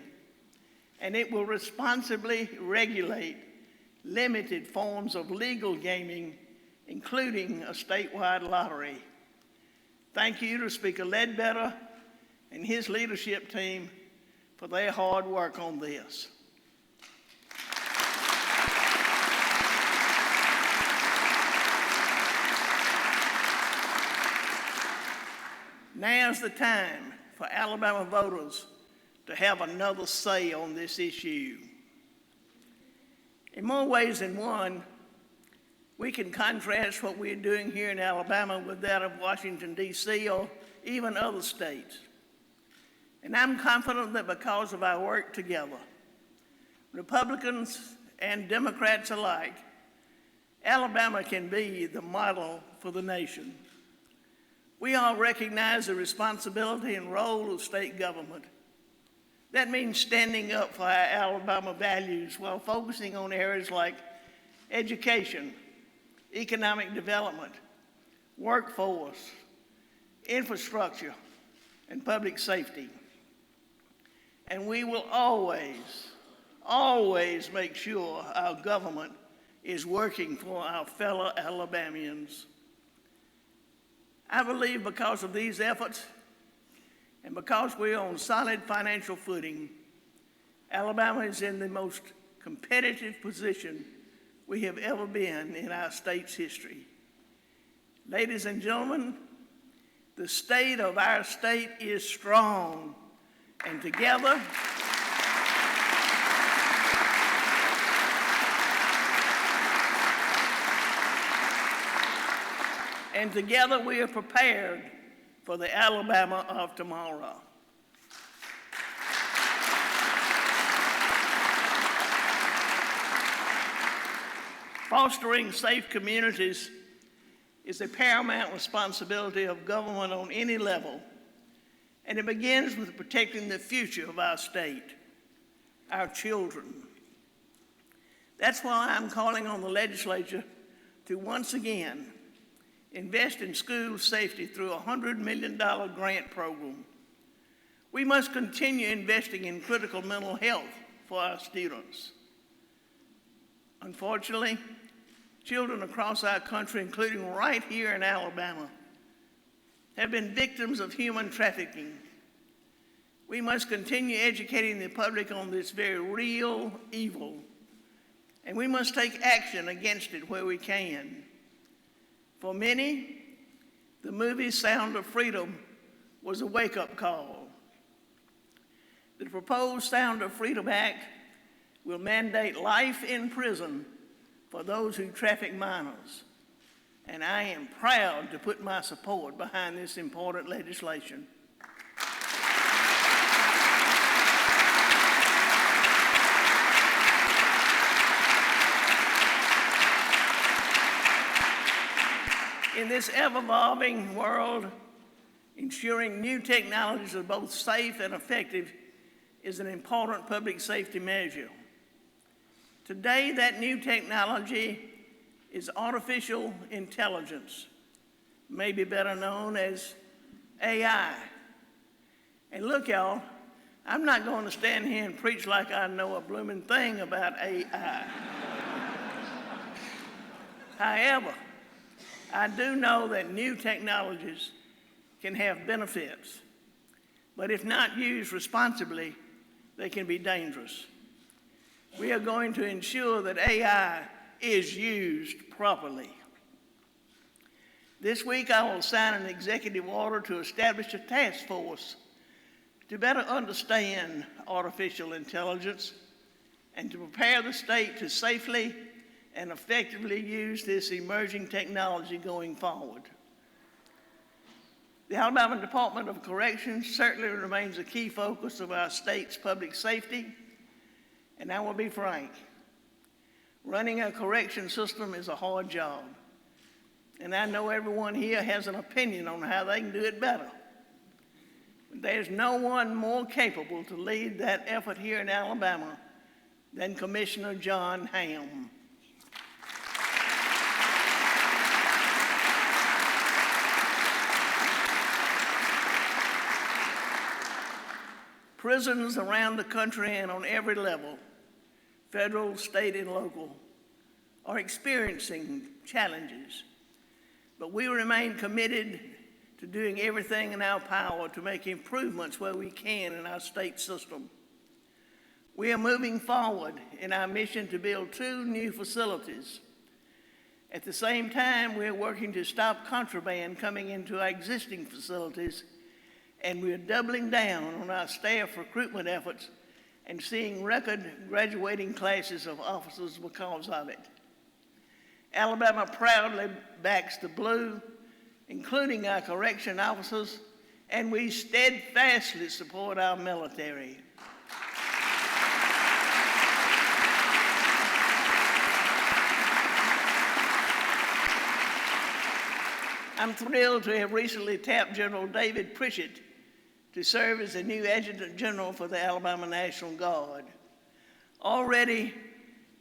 L: and it will responsibly regulate limited forms of legal gaming, including a statewide lottery. Thank you to Speaker Ledbetter and his leadership team for their hard work on this. Now's the time for Alabama voters to have another say on this issue. In more ways than one, we can contrast what we're doing here in Alabama with that of Washington, D.C., or even other states. And I'm confident that because of our work together, Republicans and Democrats alike, Alabama can be the model for the nation. We all recognize the responsibility and role of state government. That means standing up for our Alabama values while focusing on areas like education, economic development, workforce, infrastructure, and public safety. And we will always, always make sure our government is working for our fellow Alabamians. I believe because of these efforts, and because we're on solid financial footing, Alabama is in the most competitive position we have ever been in our state's history. Ladies and gentlemen, the state of our state is strong, and together, we are prepared for the Alabama of tomorrow. Fostering safe communities is a paramount responsibility of government on any level, and it begins with protecting the future of our state, our children. That's why I'm calling on the legislature to once again invest in school safety through a $100 million grant program. We must continue investing in critical mental health for our students. Unfortunately, children across our country, including right here in Alabama, have been victims of human trafficking. We must continue educating the public on this very real evil, and we must take action against it where we can. For many, the movie Sound of Freedom was a wake-up call. The proposed Sound of Freedom Act will mandate life in prison for those who traffic minors, and I am proud to put my support behind this important legislation. In this ever-evolving world, ensuring new technologies are both safe and effective is an important public safety measure. Today, that new technology is artificial intelligence, maybe better known as AI. And look, y'all, I'm not going to stand here and preach like I know a blooming thing about AI. However, I do know that new technologies can have benefits, but if not used responsibly, they can be dangerous. We are going to ensure that AI is used properly. This week, I will sign an executive order to establish a task force to better understand artificial intelligence and to prepare the state to safely and effectively use this emerging technology going forward. The Alabama Department of Corrections certainly remains a key focus of our state's public safety, and I will be frank, running a correction system is a hard job, and I know everyone here has an opinion on how they can do it better. But there's no one more capable to lead that effort here in Alabama than Commissioner John Hamm. Prisons around the country and on every level, federal, state, and local, are experiencing challenges, but we remain committed to doing everything in our power to make improvements where we can in our state system. We are moving forward in our mission to build 2 new facilities. At the same time, we are working to stop contraband coming into our existing facilities, and we are doubling down on our staff recruitment efforts and seeing record graduating classes of officers because of it. Alabama proudly backs the blue, including our correction officers, and we steadfastly support our military. I'm thrilled to have recently tapped General David Pritchett to serve as the new Adjutant General for the Alabama National Guard. Already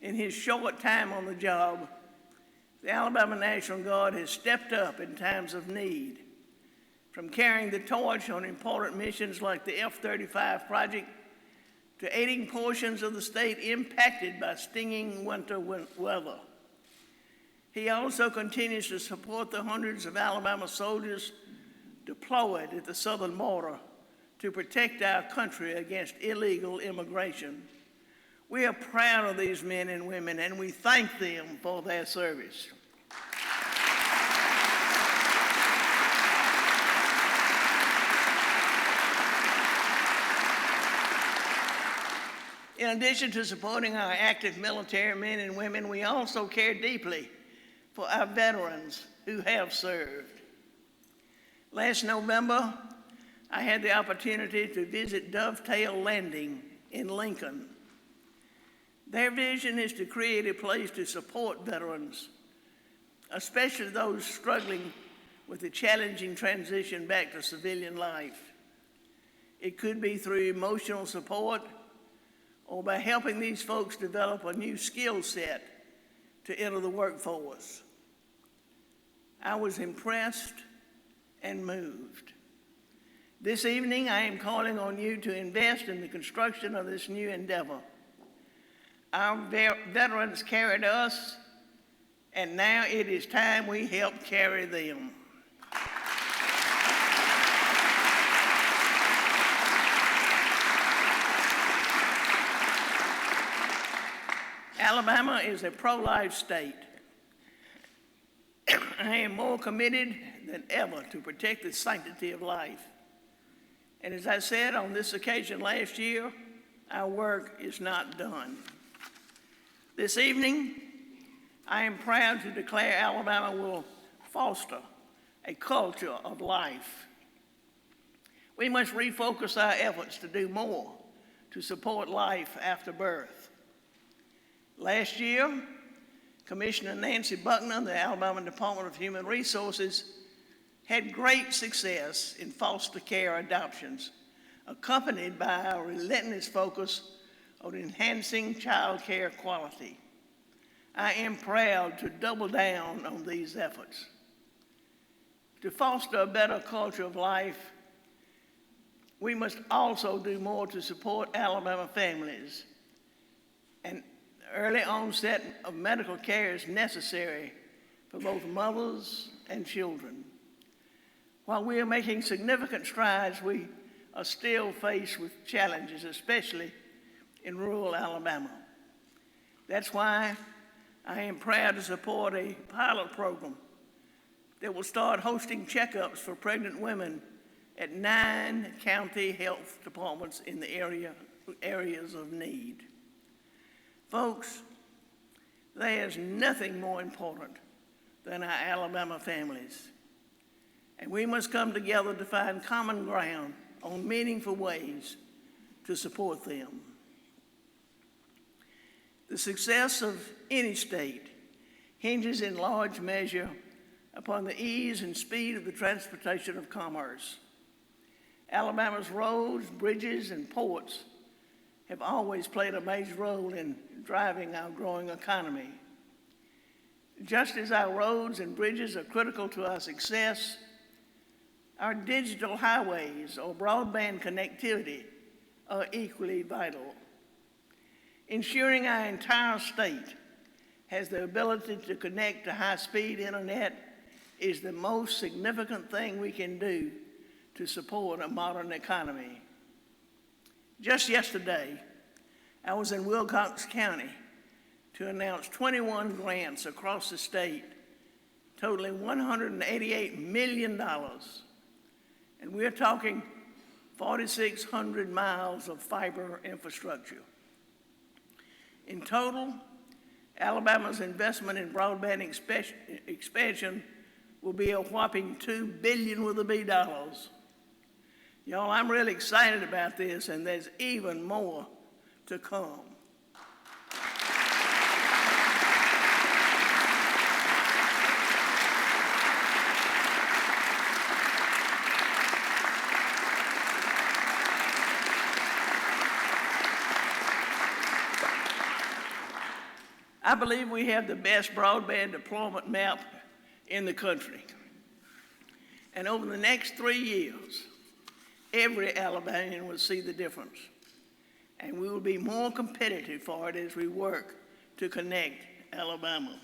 L: in his short time on the job, the Alabama National Guard has stepped up in times of need, from carrying the torch on important missions like the F-35 project to aiding portions of the state impacted by stinging winter weather. He also continues to support the hundreds of Alabama soldiers deployed at the southern border to protect our country against illegal immigration. We are proud of these men and women, and we thank them for their service. In addition to supporting our active military men and women, we also care deeply for our veterans who have served. Last November, I had the opportunity to visit Dovetail Landing in Lincoln. Their vision is to create a place to support veterans, especially those struggling with the challenging transition back to civilian life. It could be through emotional support or by helping these folks develop a new skill set to enter the workforce. I was impressed and moved. This evening, I am calling on you to invest in the construction of this new endeavor. Our veterans carried us, and now it is time we help carry them. Alabama is a pro-life state. I am more committed than ever to protect the sanctity of life. And as I said on this occasion last year, our work is not done. This evening, I am proud to declare Alabama will foster a culture of life. We must refocus our efforts to do more to support life after birth. Last year, Commissioner Nancy Buckner, the Alabama Department of Human Resources, had great success in foster care adoptions, accompanied by our relentless focus on enhancing child care quality. I am proud to double down on these efforts. To foster a better culture of life, we must also do more to support Alabama families. And early onset of medical care is necessary for both mothers and children. While we are making significant strides, we are still faced with challenges, especially in rural Alabama. That's why I am proud to support a pilot program that will start hosting checkups for pregnant women at 9 county health departments in the areas of need. Folks, there is nothing more important than our Alabama families. And we must come together to find common ground on meaningful ways to support them. The success of any state hinges in large measure upon the ease and speed of the transportation of commerce. Alabama's roads, bridges, and ports have always played a major role in driving our growing economy. Just as our roads and bridges are critical to our success, our digital highways or broadband connectivity are equally vital. Ensuring our entire state has the ability to connect to high-speed internet is the most significant thing we can do to support a modern economy. Just yesterday, I was in Wilcox County to announce 21 grants across the state totaling $188 million. And we're talking 4,600 miles of fiber infrastructure. In total, Alabama's investment in broadband expansion will be a whopping $2 billion with a B dollars. Y'all, I'm really excited about this, and there's even more to come. I believe we have the best broadband deployment map in the country. And over the next 3 years, every Alabamian will see the difference. And we will be more competitive for it as we work to connect Alabama.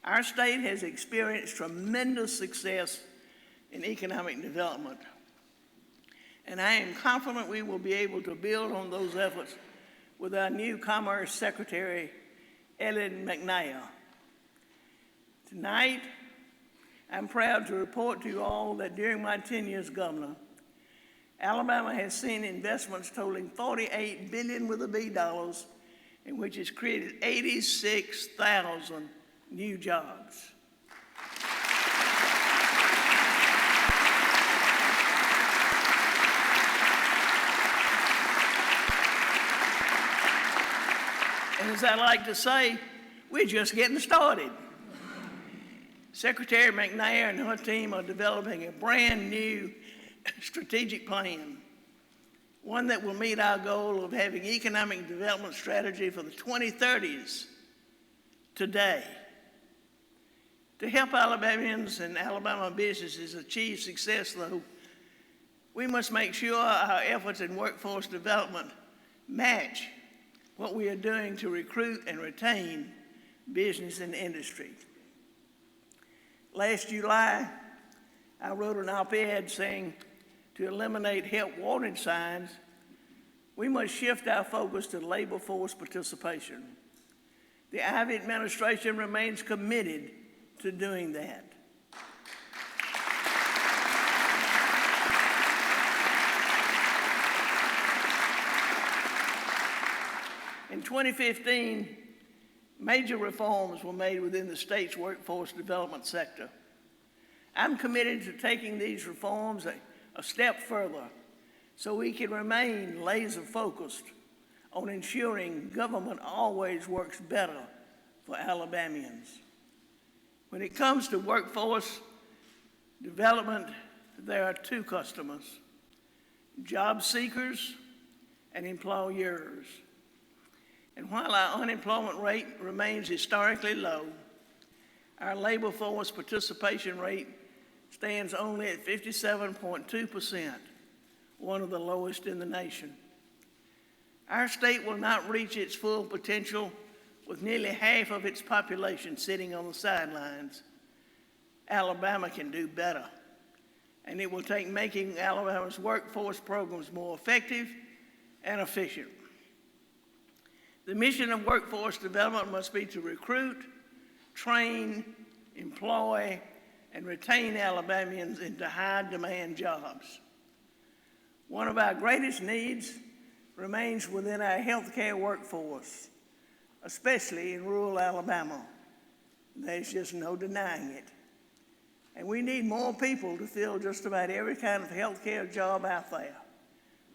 L: Our state has experienced tremendous success in economic development. And I am confident we will be able to build on those efforts with our new Commerce Secretary, Ellen McNair. Tonight, I'm proud to report to you all that during my tenure as governor, Alabama has seen investments totaling $48 billion with a B dollars, in which has created 86,000 new jobs. And as I like to say, we're just getting started. Secretary McNair and her team are developing a brand new strategic plan, one that will meet our goal of having economic development strategy for the 2030s today. To help Alabamians and Alabama businesses achieve success, though, we must make sure our efforts in workforce development match what we are doing to recruit and retain business and industry. Last July, I wrote an op-ed saying to eliminate help wanted signs, we must shift our focus to labor force participation. The Ivey administration remains committed to doing that. In 2015, major reforms were made within the state's workforce development sector. I'm committed to taking these reforms a step further so we can remain laser focused on ensuring government always works better for Alabamians. When it comes to workforce development, there are two customers: job seekers and employers. And while our unemployment rate remains historically low, our labor force participation rate stands only at 57.2%, one of the lowest in the nation. Our state will not reach its full potential with nearly half of its population sitting on the sidelines. Alabama can do better, and it will take making Alabama's workforce programs more effective and efficient. The mission of workforce development must be to recruit, train, employ, and retain Alabamians into high-demand jobs. One of our greatest needs remains within our healthcare workforce, especially in rural Alabama. There's just no denying it. And we need more people to fill just about every kind of healthcare job out there: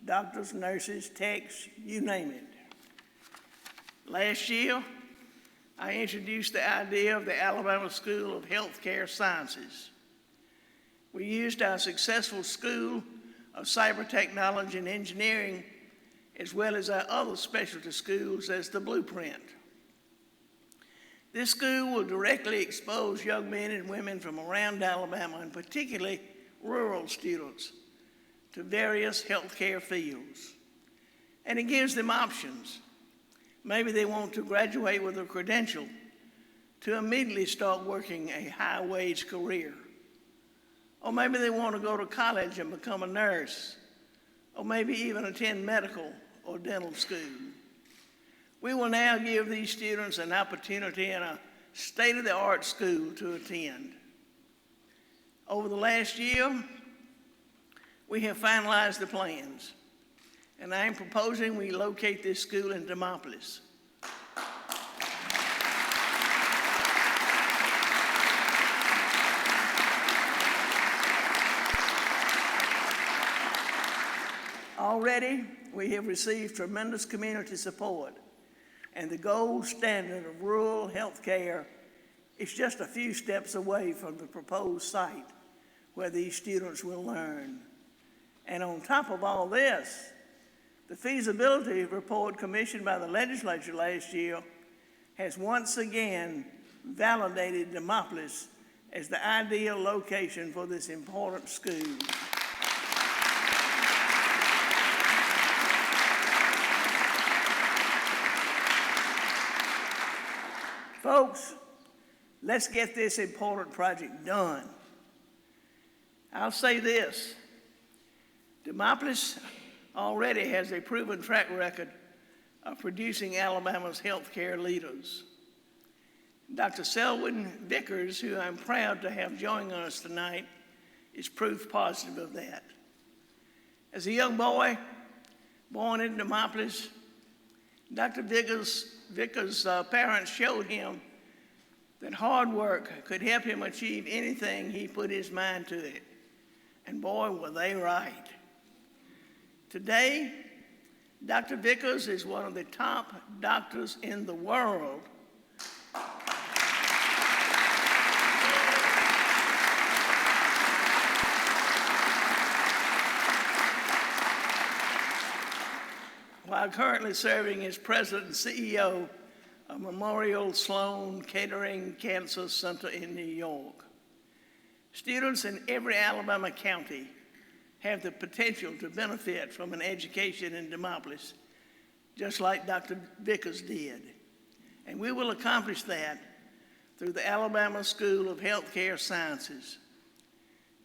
L: doctors, nurses, techs, you name it. Last year, I introduced the idea of the Alabama School of Healthcare Sciences. We used our successful School of Cyber Technology and Engineering, as well as our other specialty schools, as the blueprint. This school will directly expose young men and women from around Alabama, and particularly rural students, to various healthcare fields. And it gives them options. Maybe they want to graduate with a credential to immediately start working a high-wage career. Or maybe they want to go to college and become a nurse, or maybe even attend medical or dental school. We will now give these students an opportunity in a state-of-the-art school to attend. Over the last year, we have finalized the plans, and I am proposing we locate this school in Demopolis. Already, we have received tremendous community support, and the gold standard of rural health care is just a few steps away from the proposed site where these students will learn. And on top of all this, the feasibility report commissioned by the legislature last year has once again validated Demopolis as the ideal location for this important school. Folks, let's get this important project done. I'll say this: Demopolis already has a proven track record of producing Alabama's healthcare leaders. Dr. Selwyn Vickers, who I'm proud to have joining us tonight, is proof positive of that. As a young boy born in Demopolis, Dr. Vickers' parents showed him that hard work could help him achieve anything he put his mind to it. And boy, were they right. Today, Dr. Vickers is one of the top doctors in the world. While currently serving as president and CEO of Memorial Sloan Kettering Cancer Center in New York. Students in every Alabama county have the potential to benefit from an education in Demopolis, just like Dr. Vickers did. And we will accomplish that through the Alabama School of Healthcare Sciences.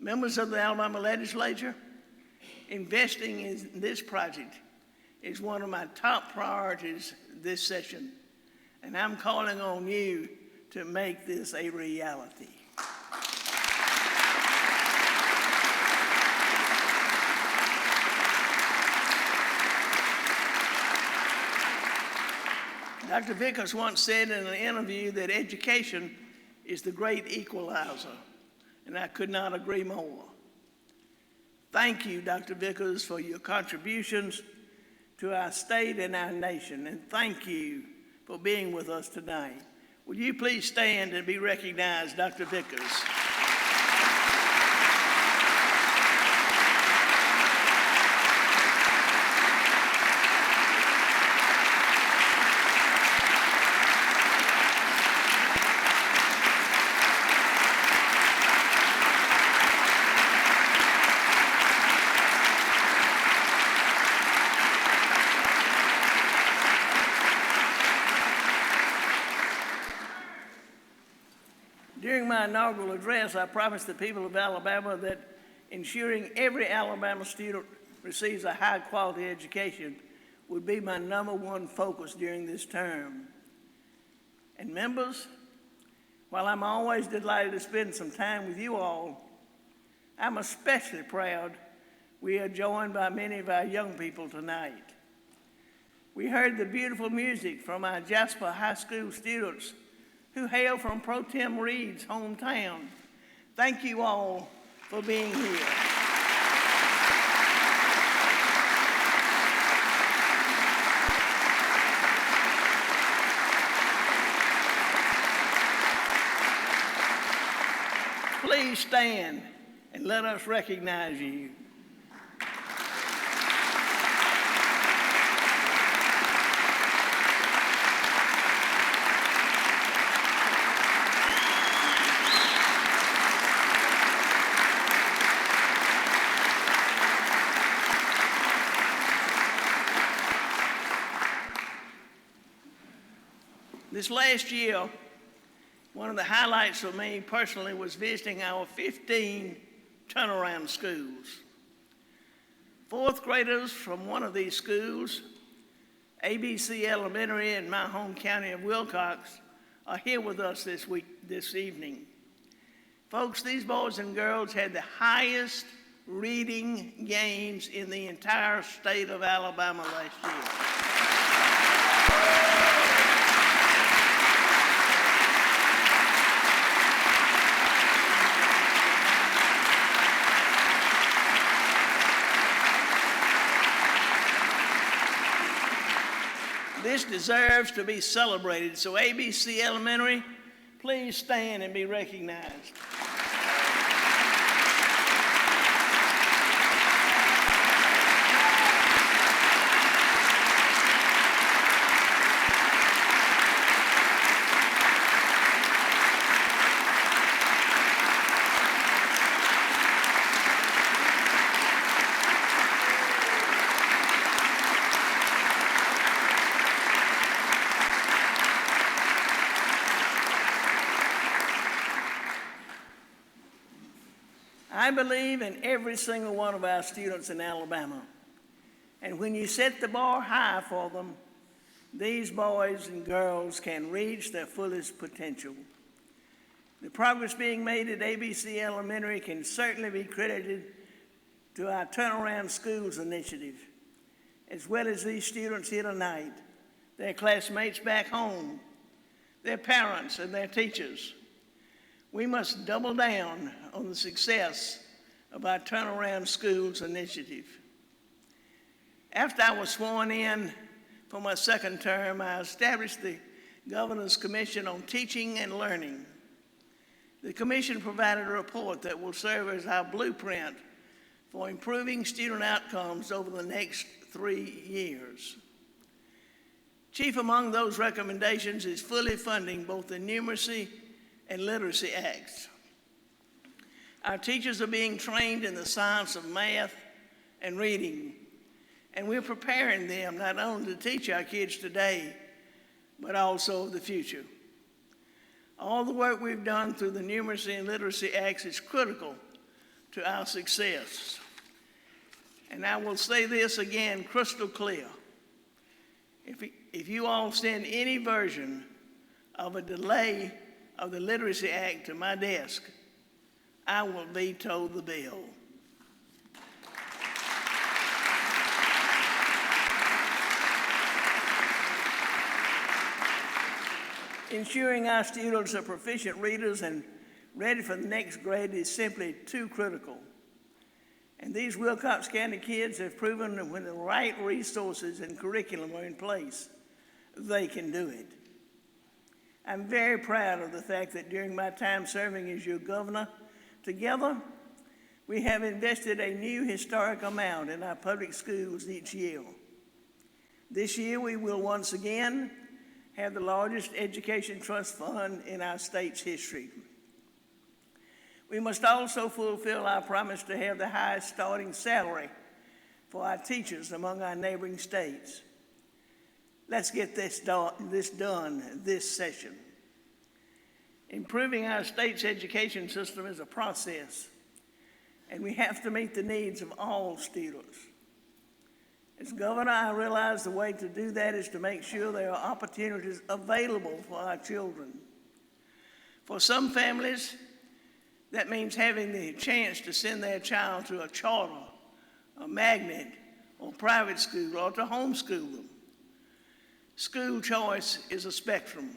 L: Members of the Alabama legislature, investing in this project is one of my top priorities this session, and I'm calling on you to make this a reality. Dr. Vickers once said in an interview that education is the great equalizer, and I could not agree more. Thank you, Dr. Vickers, for your contributions to our state and our nation, and thank you for being with us tonight. Will you please stand and be recognized, Dr. Vickers? During my inaugural address, I promised the people of Alabama that ensuring every Alabama student receives a high-quality education would be my #1 focus during this term. And members, while I'm always delighted to spend some time with you all, I'm especially proud we are joined by many of our young people tonight. We heard the beautiful music from our Jasper High School students who hail from Pro Tem Reed's hometown. Thank you all for being here. Please stand and let us recognize you. This last year, one of the highlights for me personally was visiting our 15 turnaround schools. Fourth graders from one of these schools, ABC Elementary in my home county of Wilcox, are here with us this evening. Folks, these boys and girls had the highest reading gains in the entire state of Alabama last year. This deserves to be celebrated, so ABC Elementary, please stand and be recognized. I believe in every single one of our students in Alabama. And when you set the bar high for them, these boys and girls can reach their fullest potential. The progress being made at ABC Elementary can certainly be credited to our Turnaround Schools initiative, as well as these students here tonight, their classmates back home, their parents and their teachers. We must double down on the success of our Turnaround Schools initiative. After I was sworn in for my second term, I established the Governor's Commission on Teaching and Learning. The commission provided a report that will serve as our blueprint for improving student outcomes over the next 3 years. Chief among those recommendations is fully funding both the Numeracy and Literacy Acts. Our teachers are being trained in the science of math and reading, and we're preparing them not only to teach our kids today, but also of the future. All the work we've done through the Numeracy and Literacy Acts is critical to our success. And I will say this again crystal clear. If you all send any version of a delay of the Literacy Act to my desk, I will veto the bill. Ensuring our students are proficient readers and ready for the next grade is simply too critical. And these Wilcox County kids have proven that when the right resources and curriculum are in place, they can do it. I'm very proud of the fact that during my time serving as your governor, together, we have invested a new historic amount in our public schools each year. This year, we will once again have the largest education trust fund in our state's history. We must also fulfill our promise to have the highest starting salary for our teachers among our neighboring states. Let's get this done this session. Improving our state's education system is a process, and we have to meet the needs of all students. As governor, I realize the way to do that is to make sure there are opportunities available for our children. For some families, that means having the chance to send their child to a charter, a magnet, or private school, or to homeschool them. School choice is a spectrum.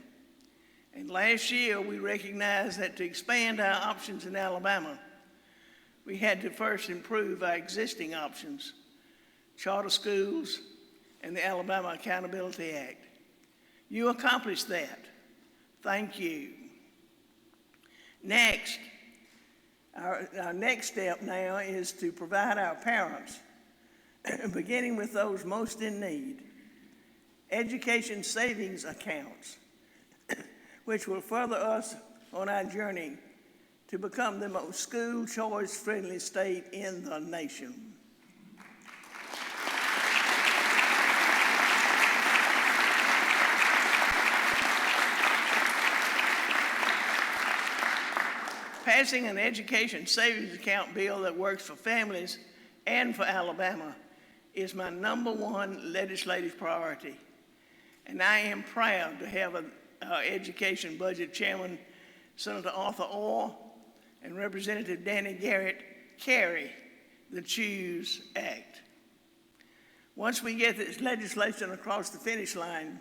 L: And last year, we recognized that to expand our options in Alabama, we had to first improve our existing options, charter schools, and the Alabama Accountability Act. You accomplished that. Thank you. Next, our next step now is to provide our parents, beginning with those most in need, education savings accounts, which will further us on our journey to become the most school choice friendly state in the nation. Passing an education savings account bill that works for families and for Alabama is my #1 legislative priority. And I am proud to have our Education Budget Chairman, Senator Arthur Orr, and Representative Danny Garrett carry the CHOOSE Act. Once we get this legislation across the finish line,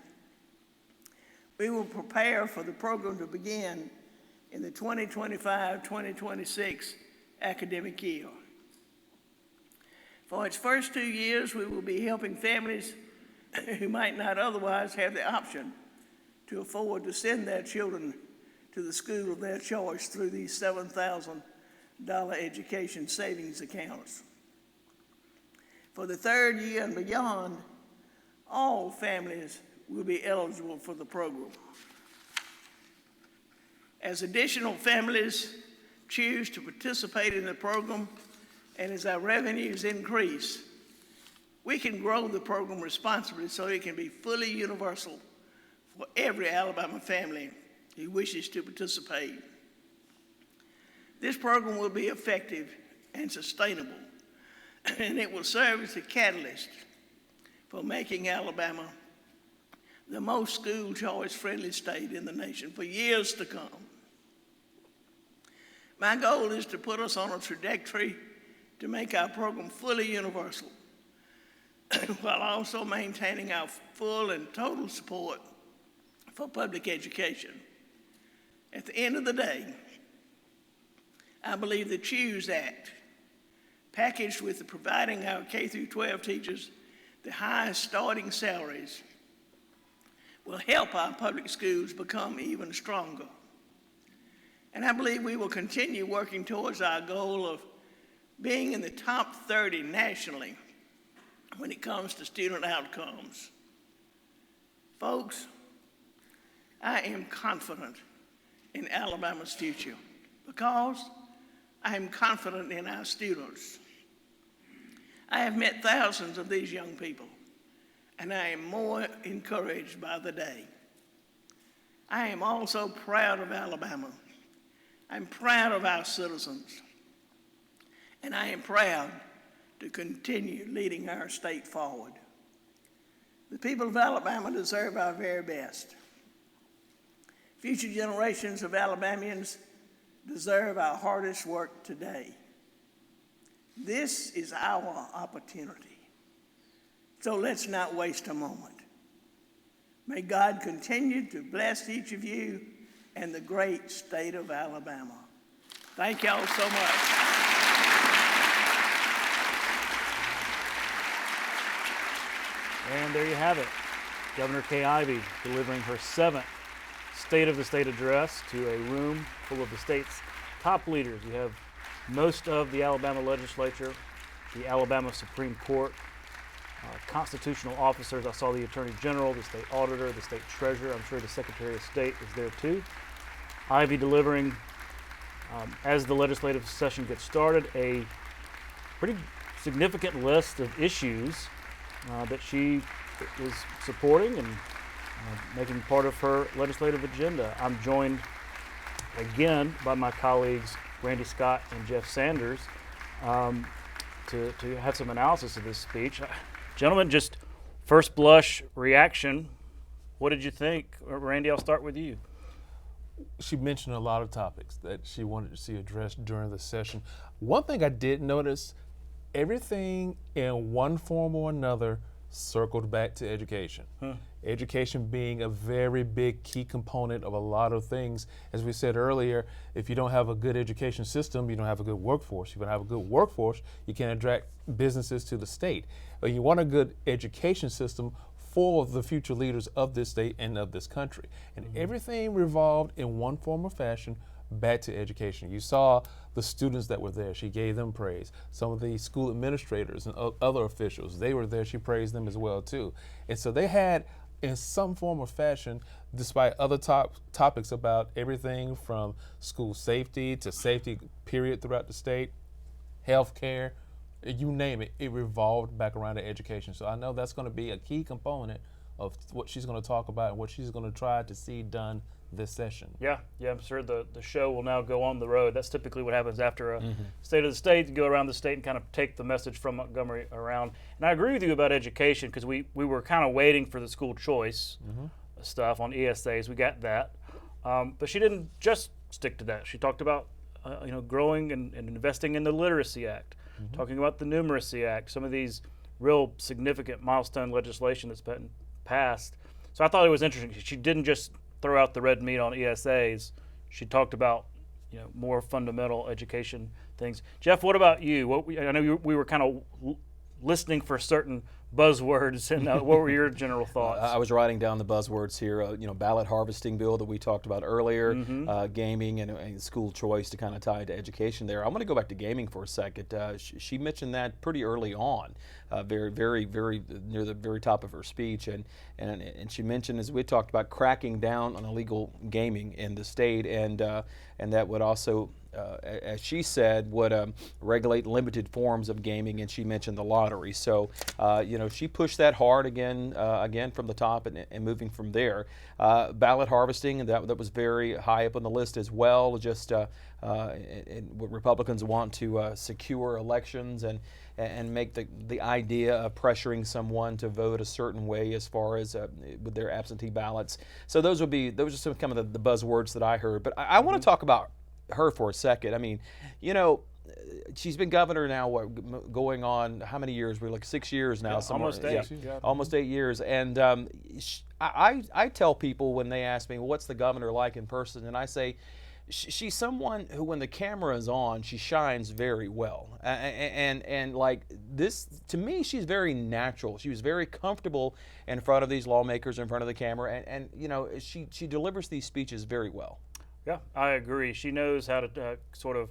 L: we will prepare for the program to begin in the 2025-2026 academic year. For its first 2 years, we will be helping families who might not otherwise have the option to afford to send their children to the school of their choice through these $7,000 education savings accounts. For the third year and beyond, all families will be eligible for the program. As additional families choose to participate in the program and as our revenues increase, we can grow the program responsibly so it can be fully universal for every Alabama family who wishes to participate. This program will be effective and sustainable, and it will serve as a catalyst for making Alabama the most school choice friendly state in the nation for years to come. My goal is to put us on a trajectory to make our program fully universal, while also maintaining our full and total support for public education. At the end of the day, I believe the CHOOSE Act, packaged with providing our K-12 teachers the highest starting salaries will help our public schools become even stronger. And I believe we will continue working towards our goal of being in the top 30 nationally when it comes to student outcomes. Folks, I am confident in Alabama's future because I am confident in our students. I have met thousands of these young people, and I am more encouraged by the day. I am also proud of Alabama. I'm proud of our citizens, and I am proud to continue leading our state forward. The people of Alabama deserve our very best. Future generations of Alabamians deserve our hardest work today. This is our opportunity, so let's not waste a moment. May God continue to bless each of you and the great state of Alabama. Thank y'all so much.
A: And there you have it. Governor Kay Ivey delivering her 7th State of the State address to a room full of the state's top leaders. You have most of the Alabama legislature, the Alabama Supreme Court, constitutional officers. I saw the Attorney General, the state auditor, the state treasurer. I'm sure the Secretary of State is there too. Ivey delivering, as the legislative session gets started, a pretty significant list of issues that she is supporting and making part of her legislative agenda. I'm joined again by my colleagues Randy Scott and Jeff Sanders to have some analysis of this speech. Gentlemen, just first blush reaction. What did you think? Randy, I'll start with you.
H: She mentioned a lot of topics that she wanted to see addressed during the session. One thing I did notice, everything in one form or another circled back to education. Education being a very big key component of a lot of things. As we said earlier, if you don't have a good education system, you don't have a good workforce. If you don't have a good workforce, you can't attract businesses to the state. But you want a good education system for the future leaders of this state and of this country. And everything revolved in one form or fashion back to education. You saw the students that were there. She gave them praise. Some of the school administrators and other officials, they were there. She praised them as well too. And so they had, in some form or fashion, despite other topics about everything from school safety to safety period throughout the state, health care, you name it, it revolved back around to education. So I know that's going to be a key component of what she's going to talk about and what she's going to try to see done this session.
A: Yeah, I'm sure the show will now go on the road. That's typically what happens after a State of the State. You go around the state and kind of take the message from Montgomery around. And I agree with you about education because we were kind of waiting for the school choice stuff on ESAs. We got that. But she didn't just stick to that. She talked about growing and investing in the Literacy Act, talking about the Numeracy Act, some of these real significant milestone legislation that's been passed. So I thought it was interesting. She didn't just throw out the red meat on ESAs. She talked about more fundamental education things. Jeff, what about you? I know we were kind of listening for certain buzzwords, and what were your general thoughts?
G: I was writing down the buzzwords here. Ballot harvesting bill that we talked about earlier, gaming and school choice to kind of tie to education there. I'm going to go back to gaming for a second. She mentioned that pretty early on, very, very, very near the very top of her speech, and she mentioned, as we talked about, cracking down on illegal gaming in the state, and that would also, as she said, would regulate limited forms of gaming, and she mentioned the lottery. So, she pushed that hard again from the top and moving from there. Ballot harvesting, and that was very high up on the list as well. Just and what Republicans want to secure elections and make the idea of pressuring someone to vote a certain way as far as with their absentee ballots. So those are some kind of the buzzwords that I heard. But I want to talk about her for a second. I mean, she's been governor now, going on how many years? We're like 6 years now.
A: Almost 8.
G: Yeah, almost 8 years. And I tell people when they ask me, well, what's the governor like in person? And I say, she's someone who, when the camera is on, she shines very well. And like this, to me, she's very natural. She was very comfortable in front of these lawmakers, in front of the camera, and you know, she delivers these speeches very well.
A: Yeah, I agree. She knows how to sort of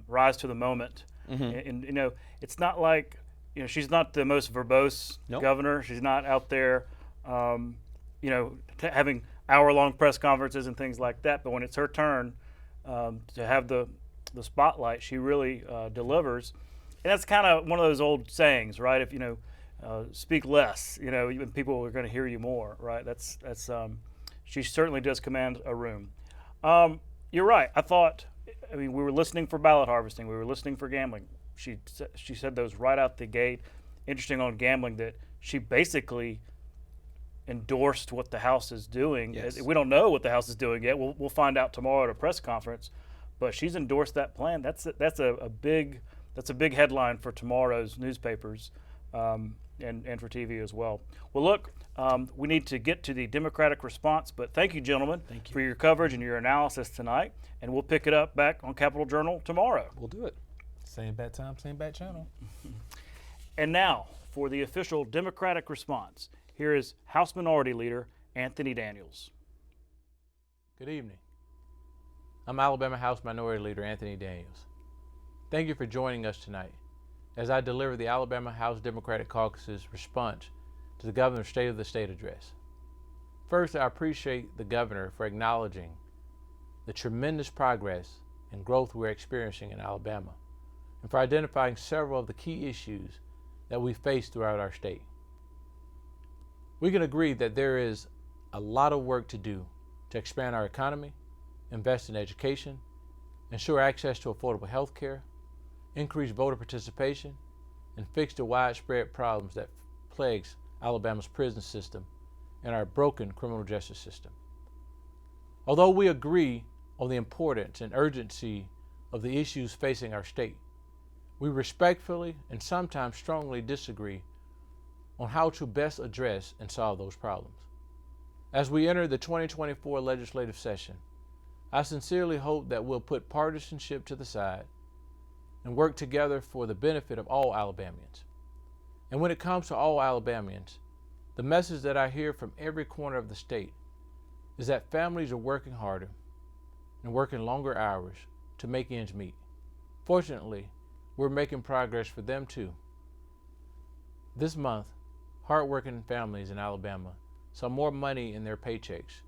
A: rise to the moment. And you know, it's not like, you know, she's not the most verbose governor. She's not out there, you know, having hour-long press conferences and things like that. But when it's her turn to have the spotlight, she really delivers. And that's kind of one of those old sayings, right? If, you know, speak less, you know, even people are going to hear you more, right? That's she certainly does command a room. You're right. I mean, we were listening for ballot harvesting. We were listening for gambling. She said those right out the gate. Interesting on gambling that she basically endorsed what the House is doing.
G: Yes.
A: We don't know what the House is doing yet. We'll find out tomorrow at a press conference. But she's endorsed that plan. That's a big headline for tomorrow's newspapers and for TV as well. Well, look, we need to get to the Democratic response, but thank you, gentlemen, for your coverage and your analysis tonight. And we'll pick it up back on Capitol Journal tomorrow.
G: We'll do it.
H: Same bat time, same bat channel.
A: And now for the official Democratic response. Here is House Minority Leader Anthony Daniels.
M: Good evening. I'm Alabama House Minority Leader Anthony Daniels. Thank you for joining us tonight as I deliver the Alabama House Democratic Caucus's response to the Governor's State of the State address. First, I appreciate the Governor for acknowledging the tremendous progress and growth we're experiencing in Alabama, and for identifying several of the key issues that we face throughout our state. We can agree that there is a lot of work to do to expand our economy, invest in education, ensure access to affordable health care, increase voter participation, and fix the widespread problems that plagues Alabama's prison system and our broken criminal justice system. Although we agree on the importance and urgency of the issues facing our state, we respectfully and sometimes strongly disagree on how to best address and solve those problems. As we enter the 2024 legislative session, I sincerely hope that we'll put partisanship to the side and work together for the benefit of all Alabamians. And when it comes to all Alabamians, the message that I hear from every corner of the state is that families are working harder and working longer hours to make ends meet. Fortunately, we're making progress for them too. This month, hardworking families in Alabama saw more money in their paychecks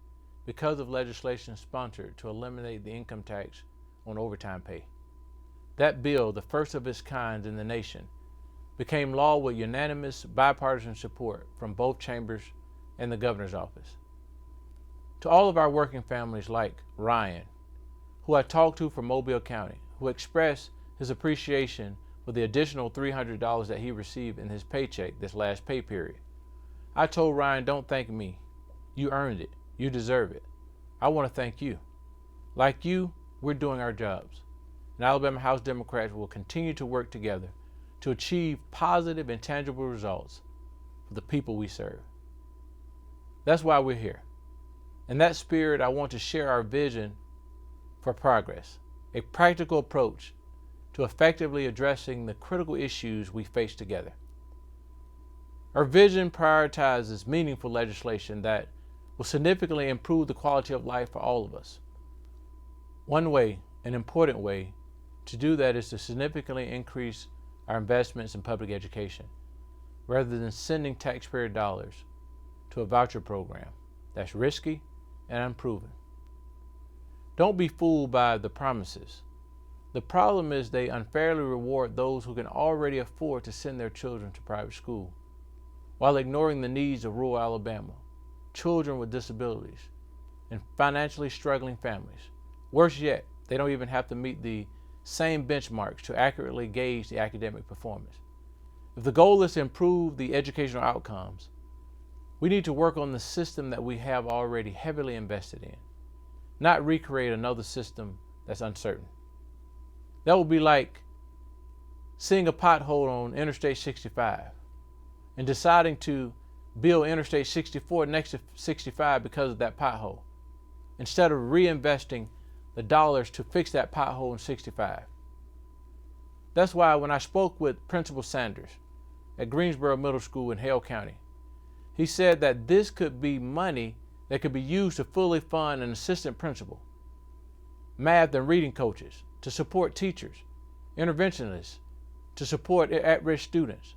M: because of legislation sponsored to eliminate the income tax on overtime pay. That bill, the first of its kind in the nation, became law with unanimous bipartisan support from both chambers and the governor's office. To all of our working families like Ryan, who I talked to from Mobile County, who expressed his appreciation for the additional $300 that he received in his paycheck this last pay period. I told Ryan, don't thank me. You earned it. You deserve it. I want to thank you. Like you, we're doing our jobs. And Alabama House Democrats will continue to work together to achieve positive and tangible results for the people we serve. That's why we're here. In that spirit, I want to share our vision for progress, a practical approach to effectively addressing the critical issues we face together. Our vision prioritizes meaningful legislation that will significantly improve the quality of life for all of us. One way, an important way, to do that is to significantly increase our investments in public education, rather than sending taxpayer dollars to a voucher program that's risky and unproven. Don't be fooled by the promises. The problem is they unfairly reward those who can already afford to send their children to private school, while ignoring the needs of rural Alabama, children with disabilities, and financially struggling families. Worse yet, they don't even have to meet the same benchmarks to accurately gauge the academic performance. If the goal is to improve the educational outcomes, we need to work on the system that we have already heavily invested in, not recreate another system that's uncertain. That would be like seeing a pothole on Interstate 65 and deciding to build Interstate 64 next to 65 because of that pothole, instead of reinvesting the dollars to fix that pothole in 65. That's why when I spoke with Principal Sanders at Greensboro Middle School in Hale County, he said that this could be money that could be used to fully fund an assistant principal, math and reading coaches, to support teachers, interventionists, to support at-risk students.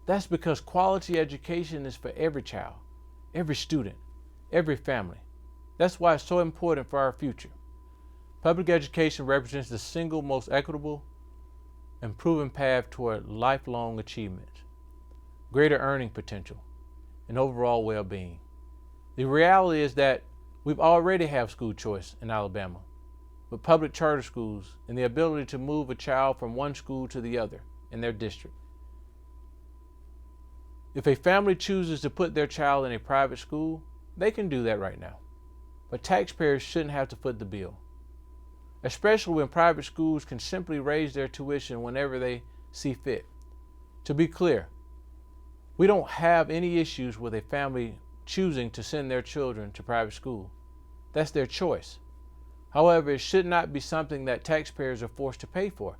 M: That's because quality education is for every child, every student, every family. That's why it's so important for our future. Public education represents the single most equitable and proven path toward lifelong achievement, greater earning potential, and overall well-being. The reality is that we've already have school choice in Alabama, with public charter schools and the ability to move a child from one school to the other in their district. If a family chooses to put their child in a private school, they can do that right now. But taxpayers shouldn't have to foot the bill, especially when private schools can simply raise their tuition whenever they see fit. To be clear, we don't have any issues with a family choosing to send their children to private school. That's their choice. However, it should not be something that taxpayers are forced to pay for.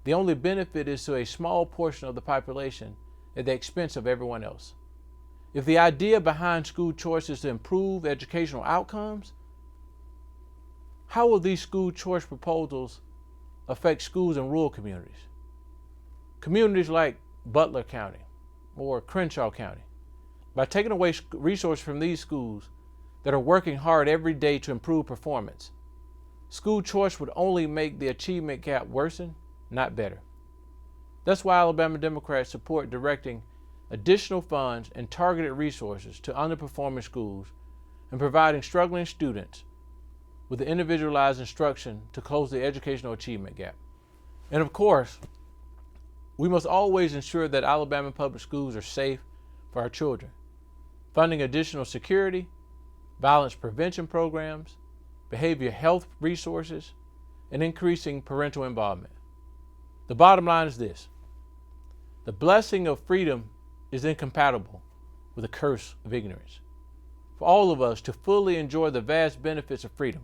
M: The only benefit is to a small portion of the population at the expense of everyone else. If the idea behind school choice is to improve educational outcomes, how will these school choice proposals affect schools in rural communities? Communities like Butler County or Crenshaw County. By taking away resources from these schools that are working hard every day to improve performance, school choice would only make the achievement gap worsen, not better. That's why Alabama Democrats support directing additional funds and targeted resources to underperforming schools and providing struggling students with individualized instruction to close the educational achievement gap. And of course, we must always ensure that Alabama public schools are safe for our children, funding additional security, violence prevention programs, behavioral health resources, and increasing parental involvement. The bottom line is this: the blessing of freedom is incompatible with the curse of ignorance. For all of us to fully enjoy the vast benefits of freedom,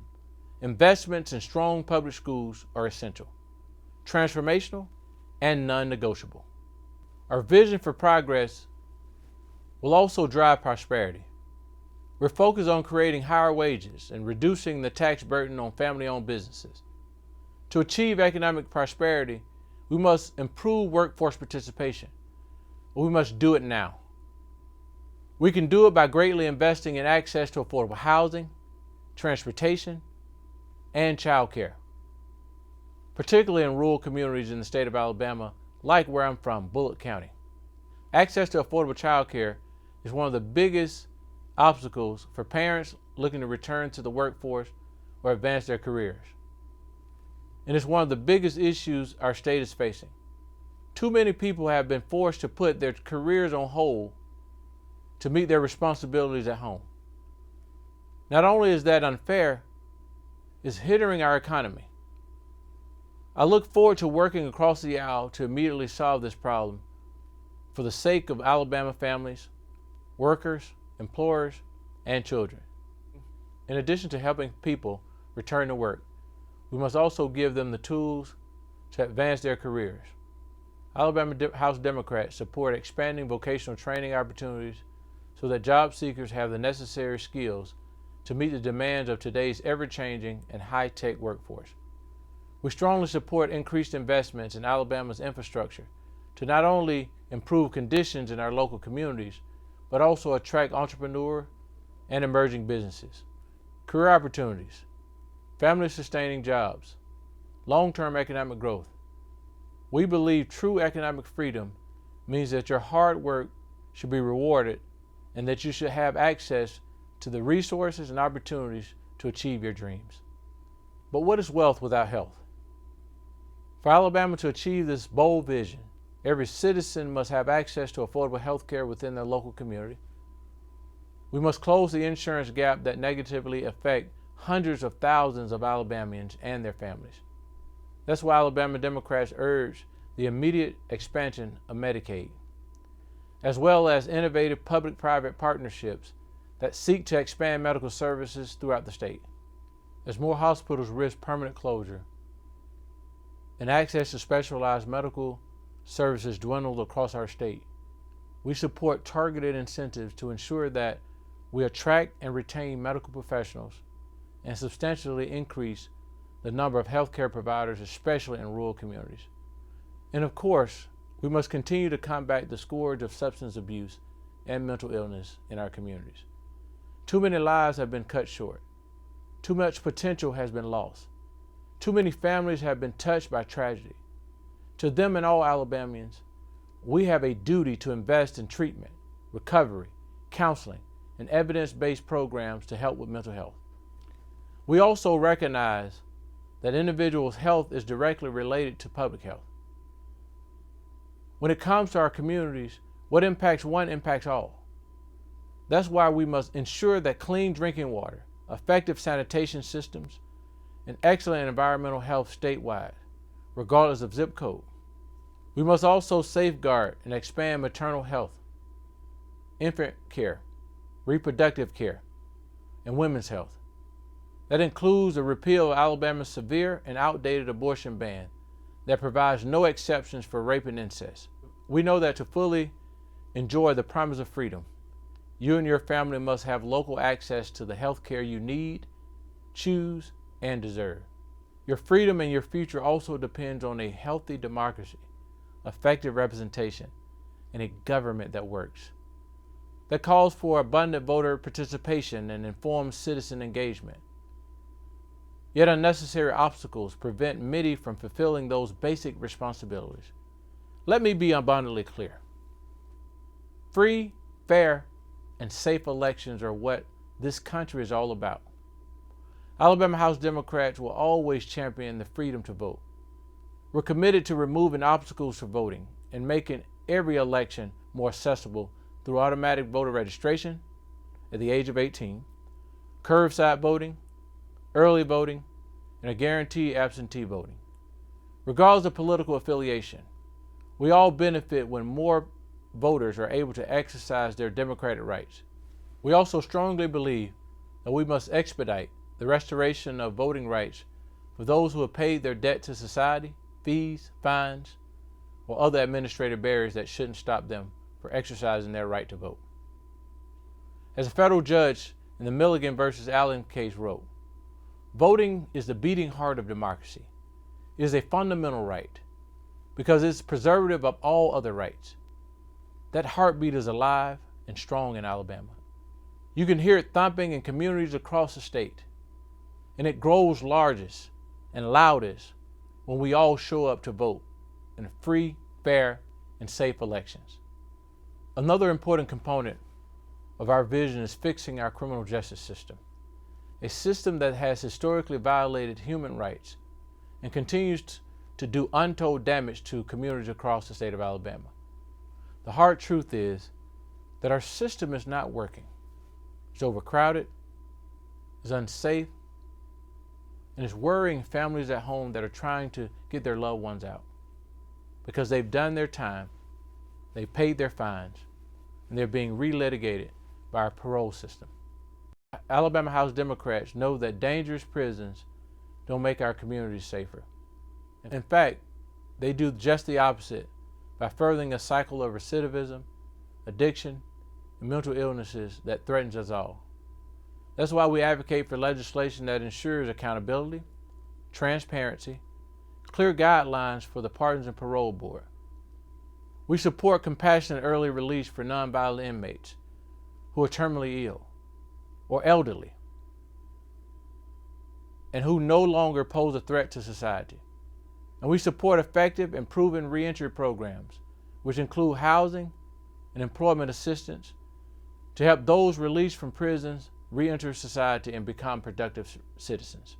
M: investments in strong public schools are essential, transformational, and non-negotiable. Our vision for progress will also drive prosperity. We're focused on creating higher wages and reducing the tax burden on family-owned businesses. To achieve economic prosperity, we must improve workforce participation, but we must do it now. We can do it by greatly investing in access to affordable housing, transportation, and child care, particularly in rural communities in the state of Alabama, like where I'm from, Bullitt County. Access to affordable child care is one of the biggest obstacles for parents looking to return to the workforce or advance their careers. And it's one of the biggest issues our state is facing. Too many people have been forced to put their careers on hold to meet their responsibilities at home. Not only is that unfair, it's hindering our economy. I look forward to working across the aisle to immediately solve this problem for the sake of Alabama families, workers, employers, and children. In addition to helping people return to work, we must also give them the tools to advance their careers. Alabama House Democrats support expanding vocational training opportunities so that job seekers have the necessary skills to meet the demands of today's ever-changing and high-tech workforce. We strongly support increased investments in Alabama's infrastructure to not only improve conditions in our local communities, but also attract entrepreneur and emerging businesses, career opportunities, family-sustaining jobs, long-term economic growth. We believe true economic freedom means that your hard work should be rewarded and that you should have access to the resources and opportunities to achieve your dreams. But what is wealth without health? For Alabama to achieve this bold vision, every citizen must have access to affordable health care within their local community. We must close the insurance gap that negatively affects hundreds of thousands of Alabamians and their families. That's why Alabama Democrats urge the immediate expansion of Medicaid, as well as innovative public-private partnerships that seek to expand medical services throughout the state. as more hospitals risk permanent closure and access to specialized medical services dwindle across our state, we support targeted incentives to ensure that we attract and retain medical professionals and substantially increase the number of healthcare providers, especially in rural communities. And of course, we must continue to combat the scourge of substance abuse and mental illness in our communities. Too many lives have been cut short. Too much potential has been lost. Too many families have been touched by tragedy. To them and all Alabamians, we have a duty to invest in treatment, recovery, counseling, and evidence-based programs to help with mental health. We also recognize that individuals' health is directly related to public health. When it comes to our communities, what impacts one impacts all. That's why we must ensure that clean drinking water, effective sanitation systems, and excellent environmental health statewide, regardless of zip code. We must also safeguard and expand maternal health, infant care, reproductive care, and women's health. That includes the repeal of Alabama's severe and outdated abortion ban that provides no exceptions for rape and incest. We know that to fully enjoy the promise of freedom, you and your family must have local access to the health care you need, choose, and deserve. Your freedom and your future also depends on a healthy democracy, effective representation, and a government that works. That calls for abundant voter participation and informed citizen engagement. Yet unnecessary obstacles prevent many from fulfilling those basic responsibilities. Let me be abundantly clear. Free, fair, and safe elections are what this country is all about. Alabama House Democrats will always champion the freedom to vote. We're committed to removing obstacles for voting and making every election more accessible through automatic voter registration at the age of 18, curbside voting, early voting, and a guaranteed absentee voting. Regardless of political affiliation, we all benefit when more voters are able to exercise their democratic rights. We also strongly believe that we must expedite the restoration of voting rights for those who have paid their debt to society, fees, fines, or other administrative barriers that shouldn't stop them from exercising their right to vote. As a federal judge in the Milligan versus Allen case wrote, voting is the beating heart of democracy. It is a fundamental right because it's preservative of all other rights. That heartbeat is alive and strong in Alabama. You can hear it thumping in communities across the state, and it grows largest and loudest when we all show up to vote in free, fair, and safe elections. Another important component of our vision is fixing our criminal justice system, a system that has historically violated human rights and continues to do untold damage to communities across the state of Alabama. The hard truth is that our system is not working. It's overcrowded, it's unsafe, and it's worrying families at home that are trying to get their loved ones out because they've done their time, they've paid their fines, and they're being relitigated by our parole system. Alabama House Democrats know that dangerous prisons don't make our communities safer. In fact, they do just the opposite by furthering a cycle of recidivism, addiction, and mental illnesses that threatens us all. That's why we advocate for legislation that ensures accountability, transparency, clear guidelines for the Pardons and Parole Board. We support compassionate early release for nonviolent inmates who are terminally ill or elderly and who no longer pose a threat to society. And we support effective and proven reentry programs, which include housing and employment assistance to help those released from prisons reenter society and become productive citizens.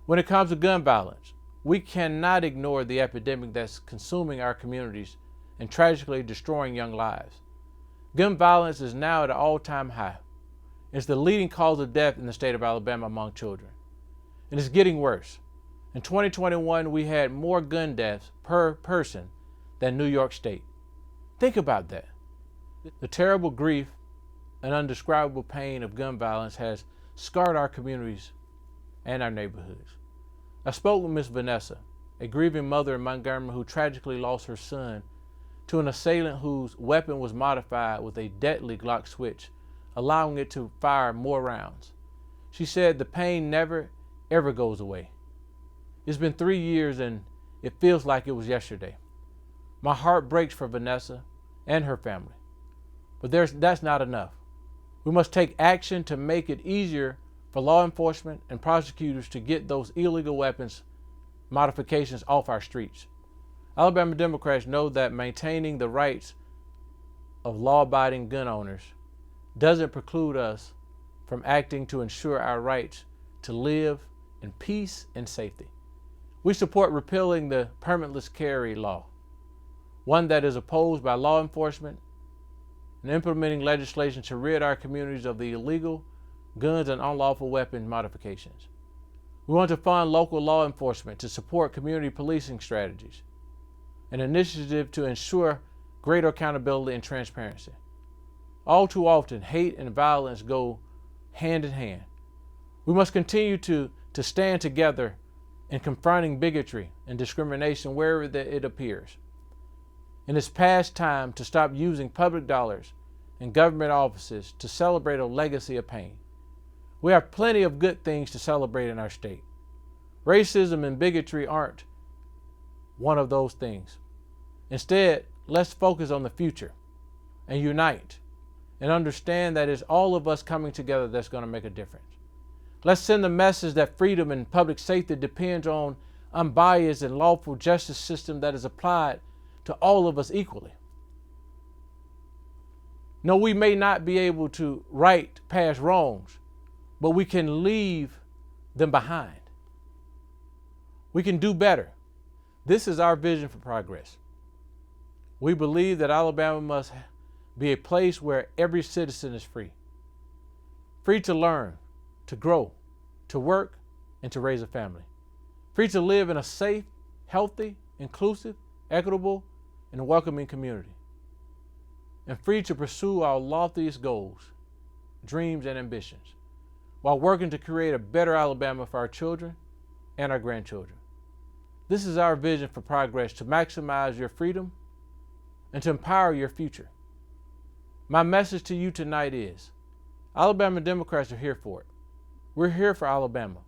M: When it comes to gun violence, we cannot ignore the epidemic that's consuming our communities and tragically destroying young lives. Gun violence is now at an all-time high. It's the leading cause of death in the state of Alabama among children. And it's getting worse. In 2021, we had more gun deaths per person than New York State. Think about that. The terrible grief and undescribable pain of gun violence has scarred our communities and our neighborhoods. I spoke with Miss Vanessa, a grieving mother in Montgomery who tragically lost her son to an assailant whose weapon was modified with a deadly Glock switch, allowing it to fire more rounds. She said the pain never, ever goes away. It's been 3 years and it feels like it was yesterday. My heart breaks for Vanessa and her family. But that's not enough. We must take action to make it easier for law enforcement and prosecutors to get those illegal weapons modifications off our streets. Alabama Democrats know that maintaining the rights of law-abiding gun owners doesn't preclude us from acting to ensure our rights to live in peace and safety. We support repealing the permitless carry law, one that is opposed by law enforcement, and implementing legislation to rid our communities of the illegal guns and unlawful weapon modifications. We want to fund local law enforcement to support community policing strategies, an initiative to ensure greater accountability and transparency. All too often, hate and violence go hand in hand. We must continue to stand together in confronting bigotry and discrimination wherever it appears. And it's past time to stop using public dollars and government offices to celebrate a legacy of pain. We have plenty of good things to celebrate in our state. Racism and bigotry aren't one of those things. Instead, let's focus on the future and unite and understand that it's all of us coming together that's going to make a difference. Let's send the message that freedom and public safety depends on unbiased and lawful justice system that is applied to all of us equally. No, we may not be able to right past wrongs, but we can leave them behind. We can do better. This is our vision for progress. We believe that Alabama must be a place where every citizen is free. Free to learn, to grow, to work, and to raise a family. Free to live in a safe, healthy, inclusive, equitable, and welcoming community. And free to pursue our loftiest goals, dreams, and ambitions, while working to create a better Alabama for our children and our grandchildren. This is our vision for progress, to maximize your freedom and to empower your future. My message to you tonight is, Alabama Democrats are here for it. We're here for Alabama.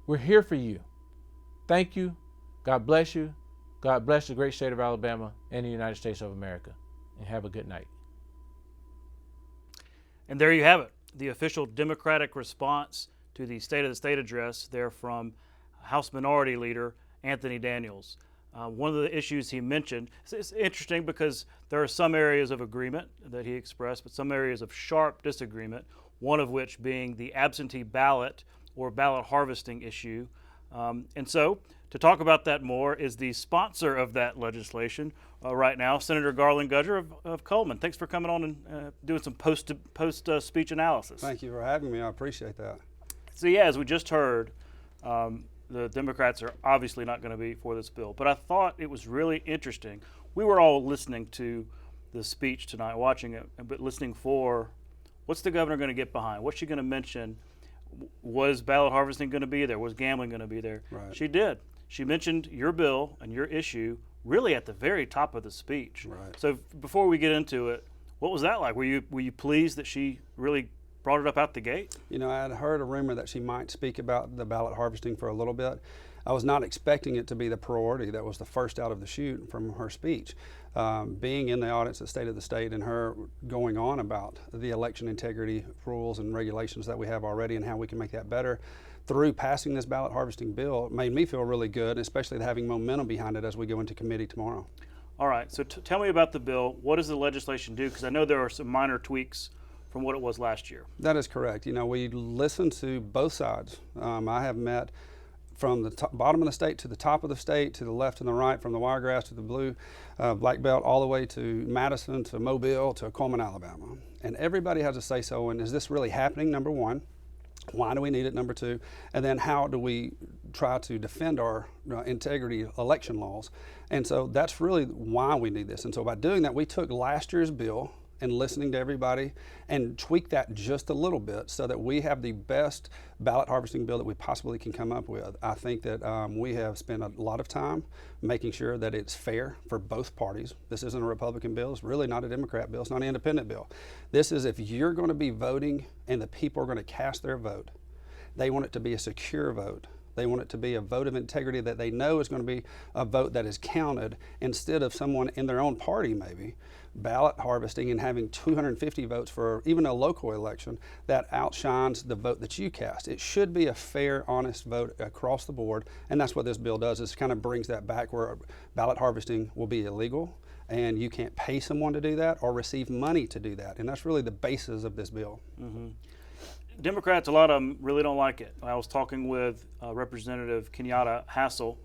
M: We're here for you. Thank you. God bless you. God bless the great state of Alabama and the United States of America. And have a good night.
A: And there you have it, the official Democratic response to the State of the State address there from House Minority Leader Anthony Daniels. One of the issues he mentioned, it's interesting because there are some areas of agreement that he expressed, but some areas of sharp disagreement, one of which being the absentee ballot or ballot harvesting issue. And so, to talk about that more is the sponsor of that legislation right now, Senator Garlan Gudger of Coleman. Thanks for coming on and doing some post-speech analysis.
N: Thank you for having me. I appreciate that.
A: So yeah, as we just heard, the Democrats are obviously not going to be for this bill, but I thought it was really interesting. We were all listening to the speech tonight, watching it, but listening for what's the governor going to get behind? What's she going to mention? Was ballot harvesting going to be there? Was gambling going to be there?
N: Right.
A: She did. She mentioned your bill and your issue really at the very top of the speech.
N: Right.
A: So before we get into it, what was that like? Were you pleased that she really brought it up out the gate?
N: You know, I had heard a rumor that she might speak about the ballot harvesting for a little bit. I was not expecting it to be the priority that was the first out of the chute from her speech. Being in the audience at State of the State and her going on about the election integrity rules and regulations that we have already and how we can make that better through passing this ballot harvesting bill made me feel really good, especially having momentum behind it as we go into committee tomorrow.
A: All right, so tell me about the bill. What does the legislation do? Because I know there are some minor tweaks from what it was last year.
N: That is correct. You know, we listened to both sides. I have met from the bottom of the state to the top of the state, to the left and the right, from the Wiregrass to the blue black belt, all the way to Madison, to Mobile, to Coleman, Alabama. And everybody has a say-so, and is this really happening, number one? Why do we need it, number two? And then how do we try to defend our integrity election laws? And so that's really why we need this. And so by doing that, we took last year's bill and listening to everybody and tweak that just a little bit so that we have the best ballot harvesting bill that we possibly can come up with. I think that we have spent a lot of time making sure that it's fair for both parties. This isn't a Republican bill. It's really not a Democrat bill. It's not an independent bill. This is if you're going to be voting and the people are going to cast their vote, they want it to be a secure vote. They want it to be a vote of integrity that they know is going to be a vote that is counted instead of someone in their own party maybe ballot harvesting and having 250 votes for even a local election that outshines the vote that you cast. It should be a fair, honest vote across the board, and that's what this bill does. Is kind of brings that back where ballot harvesting will be illegal and you can't pay someone to do that or receive money to do that, and that's really the basis of this bill.
A: Mm-hmm. Democrats, a lot of them really don't like it. I was talking with Representative Kenyatta Hassel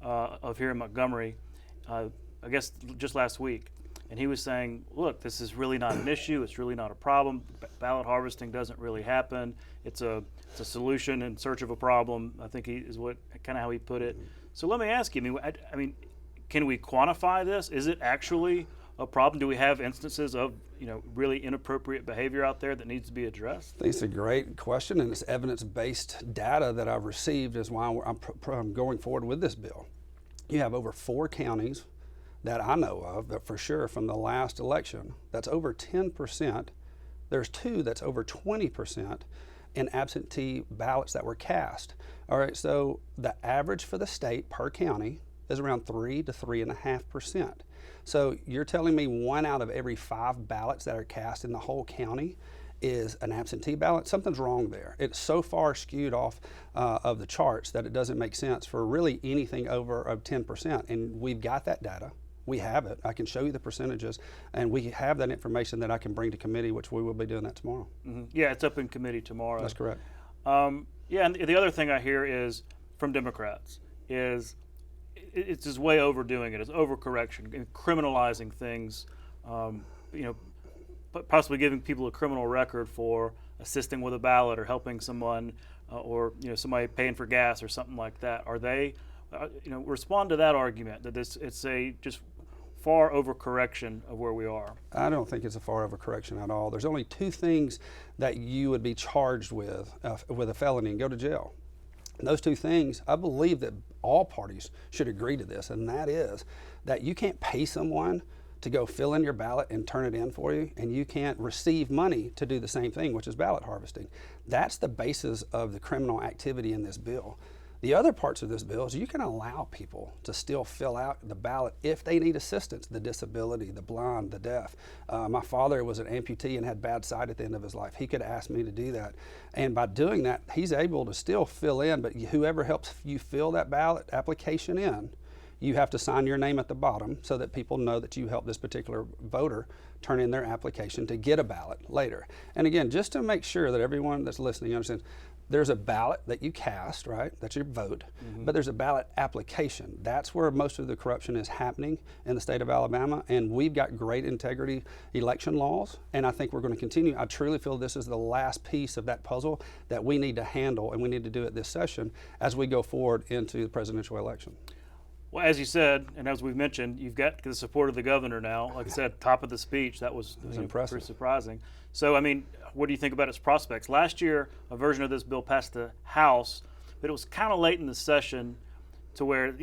A: of here in Montgomery, I guess just last week, and he was saying, look, this is really not an issue. It's really not a problem. Ballot harvesting doesn't really happen. It's a solution in search of a problem. I think is what kind of how he put it. So let me ask you, I mean, can we quantify this? Is it actually a problem? Do we have instances of really inappropriate behavior out there that needs to be addressed?
N: I think it's a great question, and it's evidence-based data that I've received is why I'm going forward with this bill. You have over 4 counties that I know of, but for sure from the last election, that's over 10%. There's 2 that's over 20% in absentee ballots that were cast. All right, so the average for the state per county is around 3 to 3.5%. So you're telling me 1 out of every 5 ballots that are cast in the whole county is an absentee ballot? Something's wrong there. It's so far skewed off of the charts that it doesn't make sense for really anything over of 10%. And we've got that data. We have it. I can show you the percentages, and we have that information that I can bring to committee, which we will be doing that tomorrow.
A: Mm-hmm. Yeah, it's up in committee tomorrow.
N: That's correct.
A: Yeah, and the other thing I hear is from Democrats is it's just way overdoing it. It's overcorrection, and criminalizing things. Possibly giving people a criminal record for assisting with a ballot or helping someone, or somebody paying for gas or something like that. Are they, respond to that argument that it's a just far overcorrection of where we are?
N: I don't think it's a far overcorrection at all. There's only 2 things that you would be charged with a felony and go to jail. And those 2 things, I believe that all parties should agree to this, and that is that you can't pay someone to go fill in your ballot and turn it in for you, and you can't receive money to do the same thing, which is ballot harvesting. That's the basis of the criminal activity in this bill. The other parts of this bill is you can allow people to still fill out the ballot if they need assistance, the disability, the blind, the deaf. My father was an amputee and had bad sight at the end of his life. He could ask me to do that. And by doing that, he's able to still fill in, but whoever helps you fill that ballot application in, you have to sign your name at the bottom so that people know that you helped this particular voter turn in their application to get a ballot later. And again, just to make sure that everyone that's listening understands, there's a ballot that you cast, right? That's your vote. Mm-hmm. But there's a ballot application. That's where most of the corruption is happening in the state of Alabama. And we've got great integrity election laws. And I think we're going to continue. I truly feel this is the last piece of that puzzle that we need to handle, and we need to do it this session as we go forward into the presidential election.
A: Well, as you said, and as we've mentioned, you've got the support of the governor now. Like I said, top of the speech, that was
N: impressive.
A: Pretty surprising. So, what do you think about its prospects? Last year, a version of this bill passed the House, but it was kind of late in the session to where,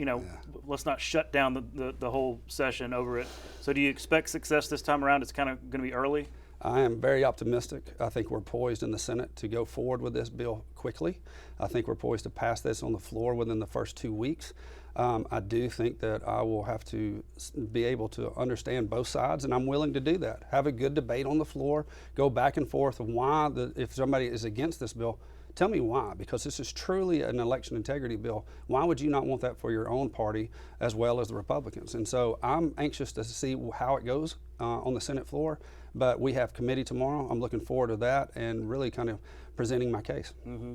A: let's not shut down the whole session over it. So do you expect success this time around? It's kind of going to be early?
N: I am very optimistic. I think we're poised in the Senate to go forward with this bill quickly. I think we're poised to pass this on the floor within the first 2 weeks. I do think that I will have to be able to understand both sides, and I'm willing to do that. Have a good debate on the floor, go back and forth of why, if somebody is against this bill, tell me why, because this is truly an election integrity bill. Why would you not want that for your own party as well as the Republicans? And so I'm anxious to see how it goes on the Senate floor, but we have committee tomorrow. I'm looking forward to that and really kind of presenting my case.
A: Mm-hmm.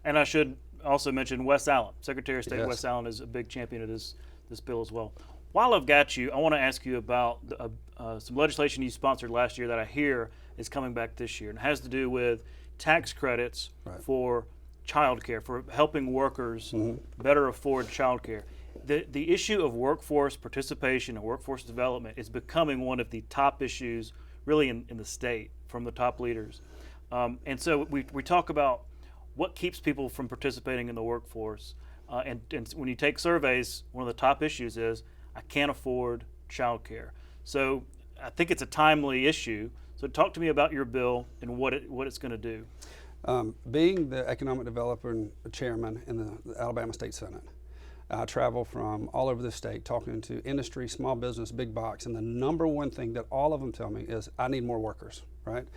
A: And I should also mention Wes Allen. Secretary of State
N: Yes.
A: Wes Allen is a big champion of this bill as well. While I've got you, I want to ask you about some legislation you sponsored last year that I hear is coming back this year, and it has to do with tax credits for child care, for helping workers better afford child care. The issue of workforce participation and workforce development is becoming one of the top issues really in the state from the top leaders. And so we talk about what keeps people from participating in the workforce. And when you take surveys, one of the top issues is, I can't afford childcare. So I think it's a timely issue. So talk to me about your bill and what it's going to do.
N: Being the economic development chairman in the Alabama State Senate, I travel from all over the state talking to industry, small business, big box, and the number one thing that all of them tell me is, I need more workers, right?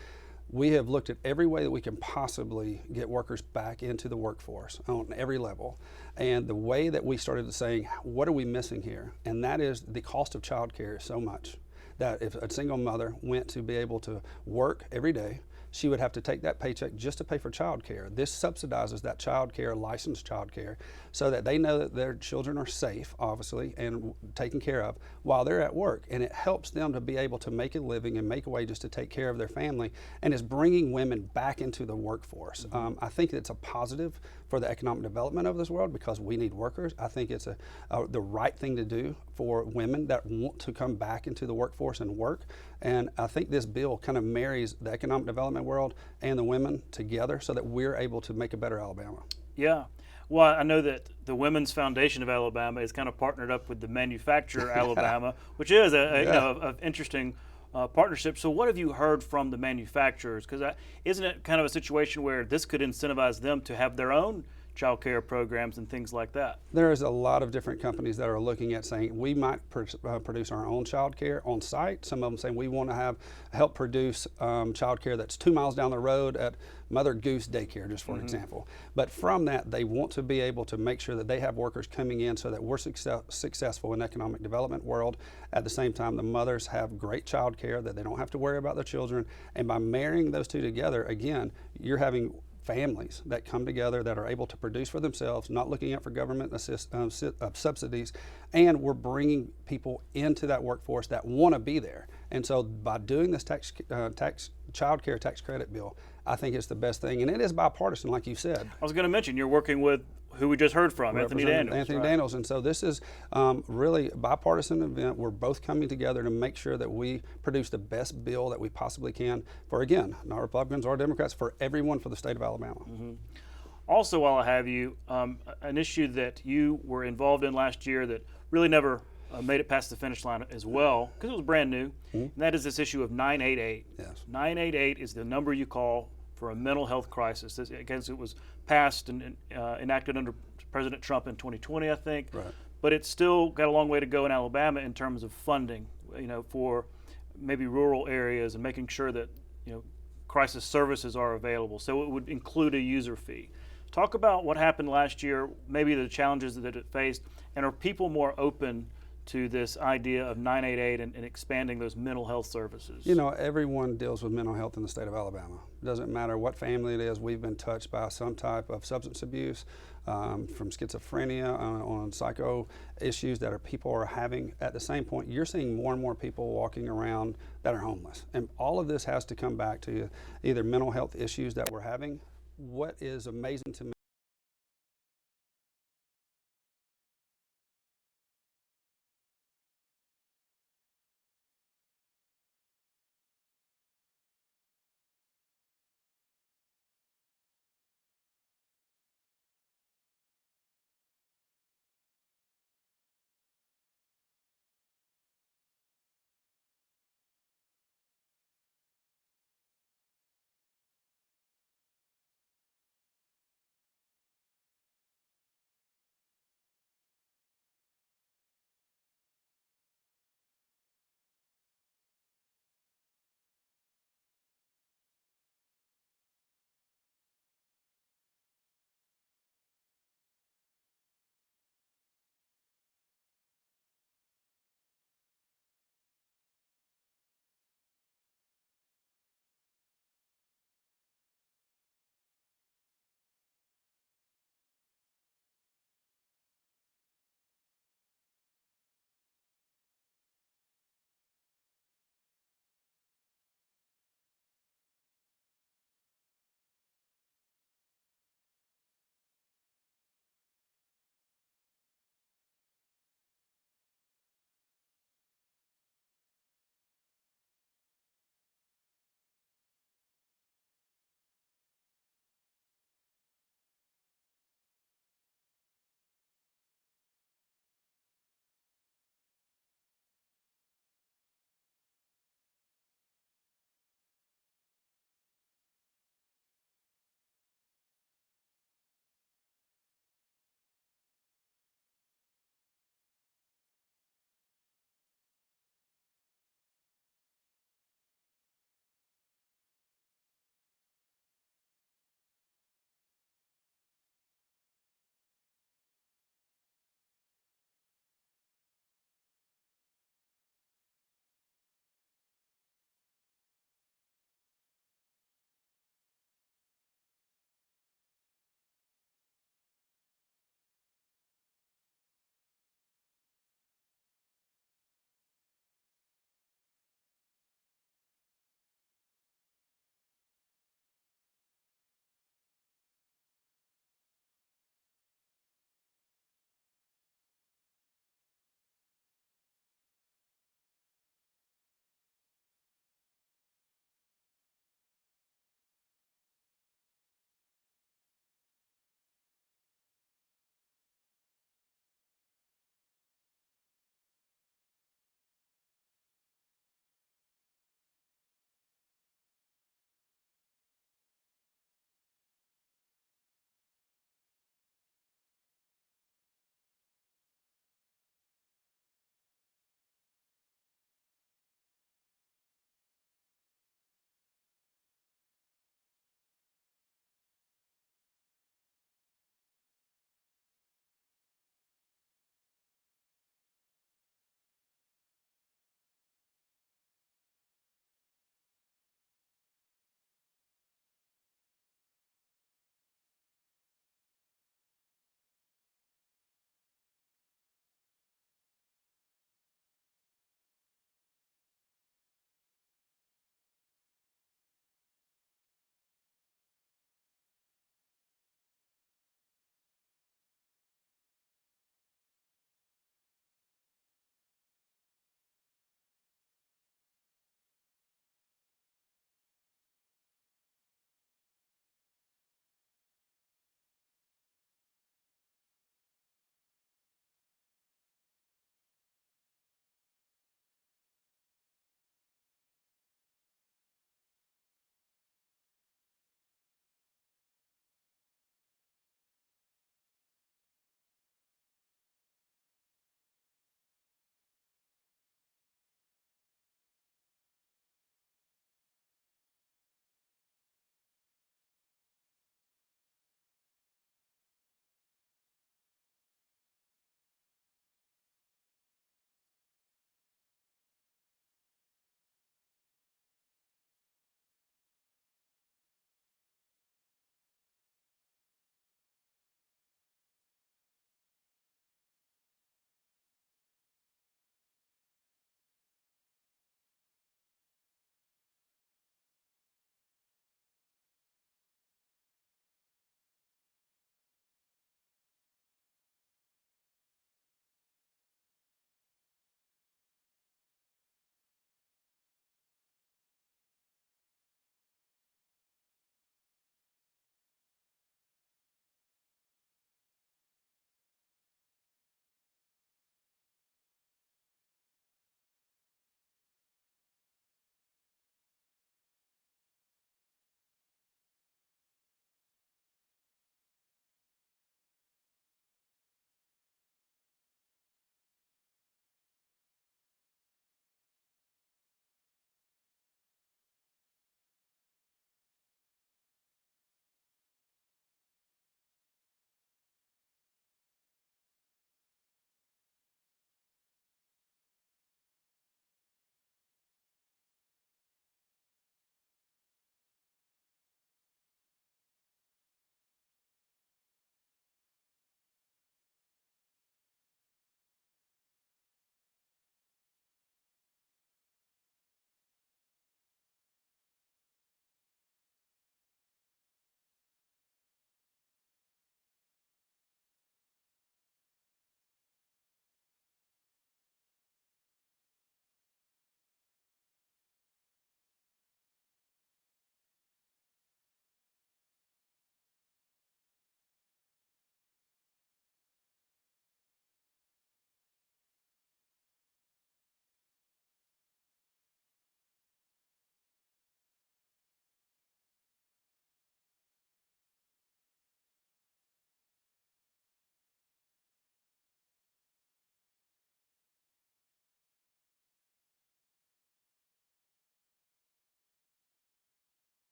N: We have looked at every way that we can possibly get workers back into the workforce on every level. And the way that we started saying, what are we missing here? And that is the cost of childcare is so much that if a single mother went to be able to work every day, she would have to take that paycheck just to pay for child care. This subsidizes that child care, licensed child care, so that they know that their children are safe, obviously, and taken care of while they're at work. And it helps them to be able to make a living and make wages to take care of their family, and is bringing women back into the workforce. I think it's a positive for the economic development of this world because we need workers. I think it's the right thing to do for women that want to come back into the workforce and work. And I think this bill kind of marries the economic development world and the women together so that we're able to make a better Alabama.
A: Yeah. Well, I know that the Women's Foundation of Alabama is kind of partnered up with the Manufacturer Alabama, which is an interesting partnership. So what have you heard from the manufacturers? Because isn't it kind of a situation where this could incentivize them to have their own child care programs and things like that?
N: There's a lot of different companies that are looking at saying we might produce our own child care on site. Some of them saying we want to help produce child care that's 2 miles down the road at Mother Goose Daycare, just for example. But from that, they want to be able to make sure that they have workers coming in so that we're successful in the economic development world. At the same time, the mothers have great child care, that they don't have to worry about their children. And by marrying those two together, again, you're having families that come together that are able to produce for themselves, not looking out for government subsidies, and we're bringing people into that workforce that want to be there. And so by doing this child care tax credit bill, I think it's the best thing, and it is bipartisan, like you said.
A: I was going to mention you're working with who we just heard from, Anthony Daniels.
N: Anthony Daniels, and so this is really a bipartisan event. We're both coming together to make sure that we produce the best bill that we possibly can for, again, not Republicans or Democrats, for everyone for the state of Alabama.
A: Also, while I have you, an issue that you were involved in last year that really never made it past the finish line as well, because it was brand new, and that is this issue of 988.
N: Yes.
A: 988 is the number you call for a mental health crisis. Again, it was passed and enacted under President Trump in 2020, I think.
N: Right.
A: But it's still got a long way to go in Alabama in terms of funding, for maybe rural areas and making sure that, crisis services are available. So it would include a user fee. Talk about what happened last year, maybe the challenges that it faced, and are people more open to this idea of 988 and expanding those mental health services?
N: Everyone deals with mental health in the state of Alabama. It doesn't matter what family it is. We've been touched by some type of substance abuse, from schizophrenia, on psycho issues that people are having. At the same point, you're seeing more and more people walking around that are homeless. And all of this has to come back to either mental health issues that we're having. What is amazing to me